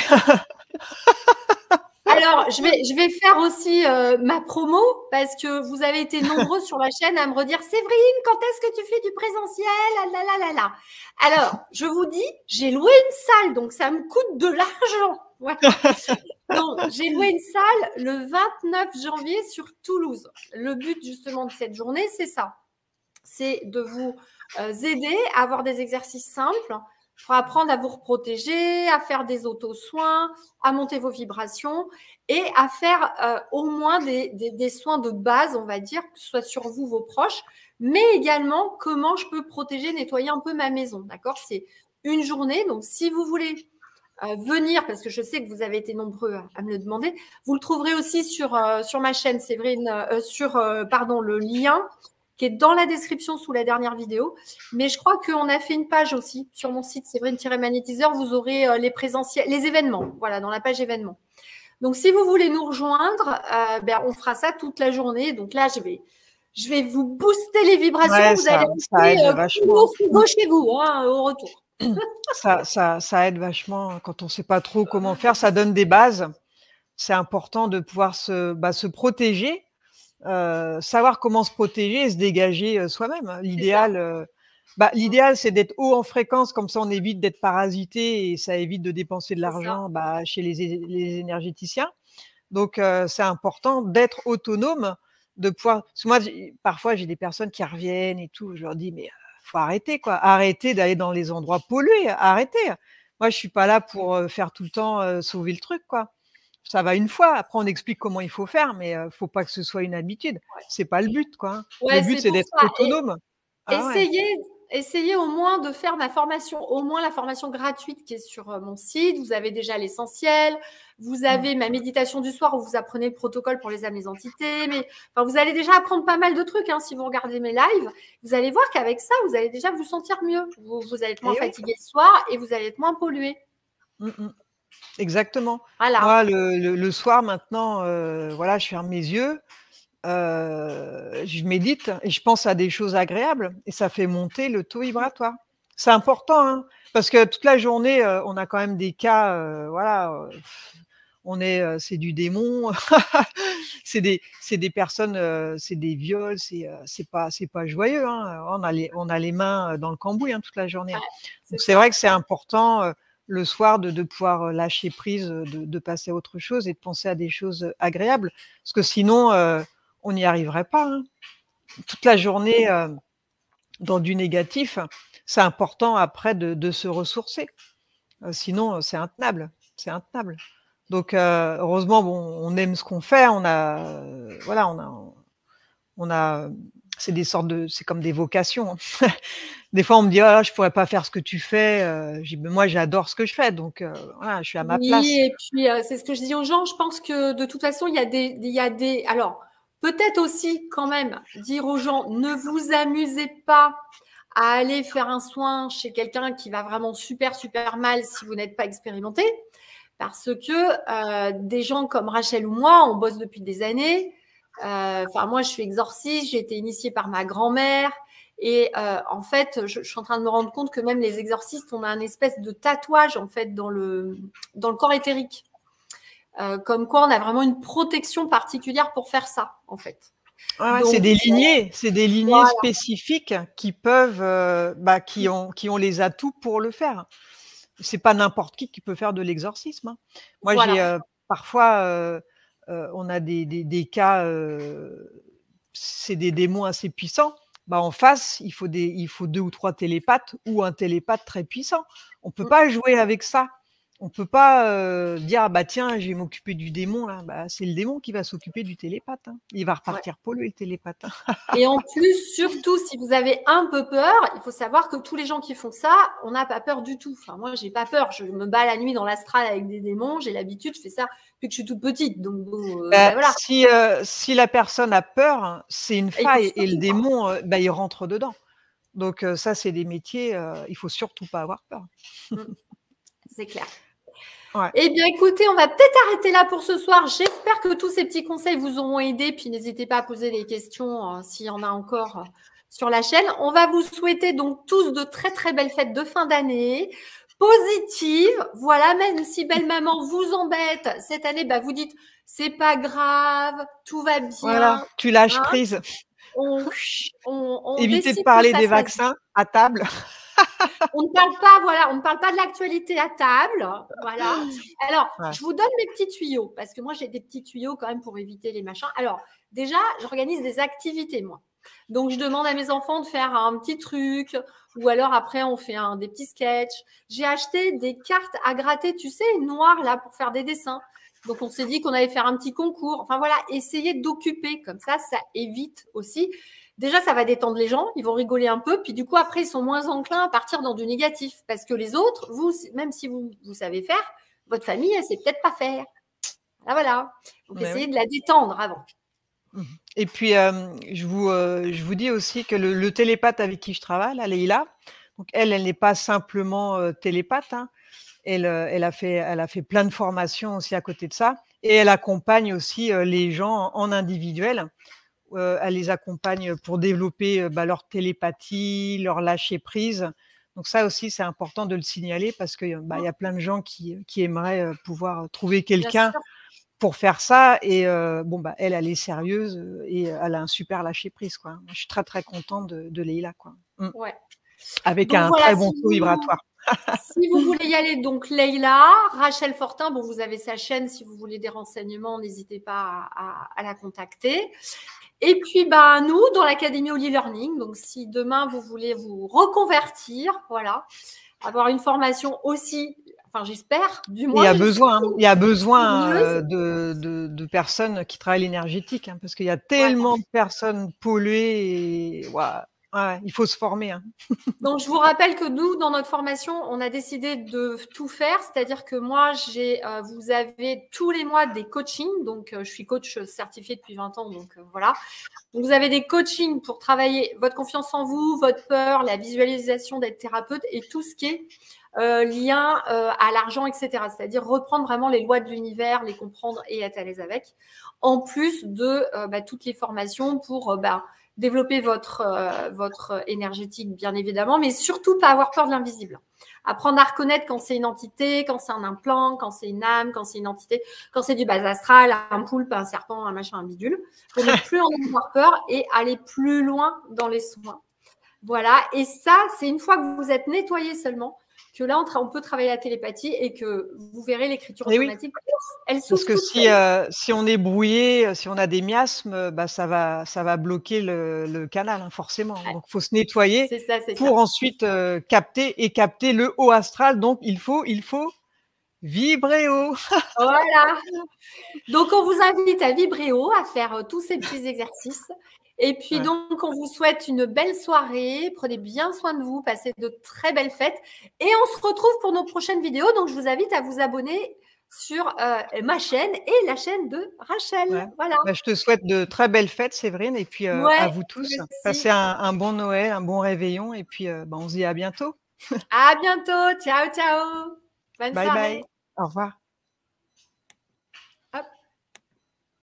Alors, je vais faire aussi ma promo parce que vous avez été nombreux sur la chaîne à me redire Séverine, quand est-ce que tu fais du présentiel? Ah là là là là. Alors, je vous dis, j'ai loué une salle, donc ça me coûte de l'argent. Voilà. Donc, j'ai loué une salle le 29 janvier sur Toulouse. Le but justement de cette journée, c'est ça. C'est de vous aider à avoir des exercices simples pour apprendre à vous protéger, à faire des auto-soins, à monter vos vibrations et à faire au moins des soins de base, on va dire, que ce soit sur vous, vos proches, mais également comment je peux protéger, nettoyer un peu ma maison. D'accord? C'est une journée. Donc, si vous voulez venir, parce que je sais que vous avez été nombreux à me le demander, vous le trouverez aussi sur ma chaîne, Séverine, pardon, le lien qui est dans la description sous la dernière vidéo. Mais je crois qu'on a fait une page aussi sur mon site Séverine-Magnétiseur. Vous aurez les présentiels, les événements, voilà, dans la page événements. Donc, si vous voulez nous rejoindre, on fera ça toute la journée. Donc là, je vais vous booster les vibrations. Ouais, Vous allez ça aide rester vachement. frigo chez vous au retour. Ça aide vachement quand on ne sait pas trop comment faire. Ça donne des bases. C'est important de pouvoir se protéger, savoir comment se protéger et se dégager soi-même. L'idéal, c'est d'être haut en fréquence, comme ça on évite d'être parasité et ça évite de dépenser de C'est ça. l'argent chez les énergéticiens. Donc, c'est important d'être autonome, de pouvoir. Parce que moi, parfois, j'ai des personnes qui reviennent et tout. Je leur dis, mais faut arrêter, quoi. Arrêtez d'aller dans les endroits pollués. Arrêtez. Moi, je suis pas là pour faire tout le temps sauver le truc, quoi. Ça va une fois. Après, on explique comment il faut faire, mais faut pas que ce soit une habitude. C'est pas le but, quoi. Hein. Le Ouais, but, c'est c'est pour d'être ça. autonome. Ah ouais. Essayez au moins de faire ma formation, au moins la formation gratuite qui est sur mon site. Vous avez déjà l'essentiel. Vous avez ma méditation du soir où vous apprenez le protocole pour les âmes, les entités. Mais enfin, vous allez déjà apprendre pas mal de trucs si vous regardez mes lives. Vous allez voir qu'avec ça, vous allez déjà vous sentir mieux. Vous allez être moins Et oui. fatigué le soir et vous allez être moins pollué. Exactement. Voilà. Moi, le soir, maintenant, voilà, je ferme mes yeux. Je médite et je pense à des choses agréables et ça fait monter le taux vibratoire. C'est important, hein, parce que toute la journée, on a quand même des cas, voilà, c'est du démon, c'est des personnes, c'est des viols, c'est pas joyeux, hein. On a les mains dans le cambouis, hein, toute la journée, hein. C'est Donc c'est ça. vrai que c'est important, le soir de pouvoir, lâcher prise, de passer à autre chose et de penser à des choses, agréables. Parce que sinon, on n'y arriverait pas, hein. Toute la journée, dans du négatif, c'est important après de se ressourcer. Sinon, c'est intenable. Donc heureusement, bon, on aime ce qu'on fait, voilà, on a c'est comme des vocations, hein. Des fois, on me dit: «Ah, je pourrais pas faire ce que tu fais», je dis: «Beh, moi, j'adore ce que je fais, donc voilà, je suis à ma Oui, place». et puis c'est ce que je dis aux gens. Je pense que de toute façon, il y a des. Alors, peut-être aussi quand même dire aux gens, ne vous amusez pas à aller faire un soin chez quelqu'un qui va vraiment super super mal si vous n'êtes pas expérimenté, parce que des gens comme Rachel ou moi, on bosse depuis des années. Enfin, moi, je suis exorciste, j'ai été initiée par ma grand-mère. Et en fait, je suis en train de me rendre compte que même les exorcistes, on a un espèce de tatouage en fait dans le corps éthérique. Comme quoi, on a vraiment une protection particulière pour faire ça, en fait. Ouais, ouais, Donc, c'est des lignées voilà, spécifiques qui peuvent, qui ont les atouts pour le faire. C'est pas n'importe qui peut faire de l'exorcisme, hein. Moi, voilà. parfois, on a des cas, c'est des démons assez puissants. En face, il faut 2 ou 3 télépathes ou un télépathe très puissant. On peut pas jouer avec ça. On peut pas dire: «Ah bah tiens, je vais m'occuper du démon là». Bah, c'est le démon qui va s'occuper du télépathe, hein. Il va Ouais. repartir pollué le télépathe, hein. Et en plus, surtout si vous avez un peu peur, il faut savoir que tous les gens qui font ça, on n'a pas peur du tout. Enfin, moi, j'ai pas peur. Je me bats la nuit dans l'astral avec des démons. J'ai l'habitude, je fais ça depuis que je suis toute petite. Donc, bon, Bah, ben voilà. si la personne a peur, c'est une Et il faut faille et le surtout pas. démon, bah, il rentre dedans. Donc ça, c'est des métiers, il faut surtout pas avoir peur. Mm, c'est clair. Ouais. Eh bien, écoutez, on va peut-être arrêter là pour ce soir. J'espère que tous ces petits conseils vous auront aidé. Puis, n'hésitez pas à poser des questions s'il y en a encore sur la chaîne. On va vous souhaiter donc tous de très, très belles fêtes de fin d'année, positives. Voilà, même si belle maman vous embête cette année, bah, vous dites, c'est pas grave, tout va Voilà, bien. tu lâches Hein, prise. on Évitez de décide que parler ça des se passe. vaccins à table. On ne parle pas, voilà, on ne parle pas de l'actualité à table, voilà. Alors, Ouais. je vous donne mes petits tuyaux parce que moi j'ai des petits tuyaux quand même pour éviter les machins. Alors, déjà, j'organise des activités moi. Donc, je demande à mes enfants de faire un petit truc ou alors après on fait des petits sketchs. J'ai acheté des cartes à gratter, tu sais, noires là pour faire des dessins. Donc, on s'est dit qu'on allait faire un petit concours. Enfin voilà, essayer d'occuper comme ça évite aussi. Déjà, ça va détendre les gens, ils vont rigoler un peu, puis du coup, après, ils sont moins enclins à partir dans du négatif. Parce que les autres, vous, même si vous savez faire, votre famille, elle ne sait peut-être pas faire. Ah, voilà. Donc, Mais essayez oui. de la détendre avant. Et puis, je vous dis aussi que le télépathe avec qui je travaille, là, Leïla, donc elle n'est pas simplement, télépathe, hein. Elle a fait plein de formations aussi à côté de ça et elle accompagne aussi, les gens en individuel. Elle les accompagne pour développer, bah, leur télépathie, leur lâcher prise. Donc ça aussi, c'est important de le signaler parce que, bah, il y a plein de gens qui aimeraient, pouvoir trouver Bien quelqu'un sûr. pour faire ça et bon, bah, elle est sérieuse, et elle a un super lâcher prise, quoi. Moi, je suis très, très contente de Leïla, quoi. Ouais. Avec Donc, un voilà, très bon taux vibratoire. si vous voulez y aller, donc Leïla, Rachel Fortin, bon, vous avez sa chaîne, si vous voulez des renseignements, n'hésitez pas à la contacter. Et puis, bah, nous, dans l'Académie Oli Learning, donc si demain vous voulez vous reconvertir, voilà, avoir une formation aussi, enfin j'espère, du Il y moins a je suis besoin, hein, il y a besoin, curieuse. de personnes qui travaillent l'énergétique, hein, parce qu'il y a Voilà. tellement de personnes polluées et waouh, ouais, il faut se former, hein. Donc, je vous rappelle que nous, dans notre formation, on a décidé de tout faire. C'est-à-dire que moi, vous avez tous les mois des coachings. Donc, je suis coach certifiée depuis 20 ans. Donc, voilà. Donc, vous avez des coachings pour travailler votre confiance en vous, votre peur, la visualisation d'être thérapeute et tout ce qui est lien à l'argent, etc. C'est-à-dire reprendre vraiment les lois de l'univers, les comprendre et être à l'aise avec. En plus de toutes les formations pour développer votre énergétique, bien évidemment, mais surtout pas avoir peur de l'invisible. Apprendre à reconnaître quand c'est une entité, quand c'est un implant, quand c'est une âme, quand c'est une entité, quand c'est du bas astral, un poulpe, un serpent, un machin, un bidule, pour ne plus en avoir peur et aller plus loin dans les soins. Voilà, et ça, c'est une fois que vous êtes nettoyé seulement, que là, on peut travailler la télépathie et que vous verrez l'écriture Et oui, automatique, elle parce s'ouvre que toute seule. si on est brouillé, si on a des miasmes, bah, ça va bloquer le canal, hein, forcément. Ouais, Donc faut se nettoyer c'est ça, c'est ça. pour ensuite, capter le haut astral. Donc il faut vibrer haut. Voilà. Donc, on vous invite à vibrer haut, à faire tous ces petits exercices. Et puis, Ouais. donc, on vous souhaite une belle soirée. Prenez bien soin de vous. Passez de très belles fêtes. Et on se retrouve pour nos prochaines vidéos. Donc, je vous invite à vous abonner sur ma chaîne et la chaîne de Rachel. Ouais. Voilà. Bah, je te souhaite de très belles fêtes, Séverine, et puis, à Ouais, vous tous. merci. Passez un bon Noël, un bon réveillon, et puis, bah, on se dit à bientôt. À bientôt. Ciao, ciao. Bonne Bye bye. soirée. Au revoir.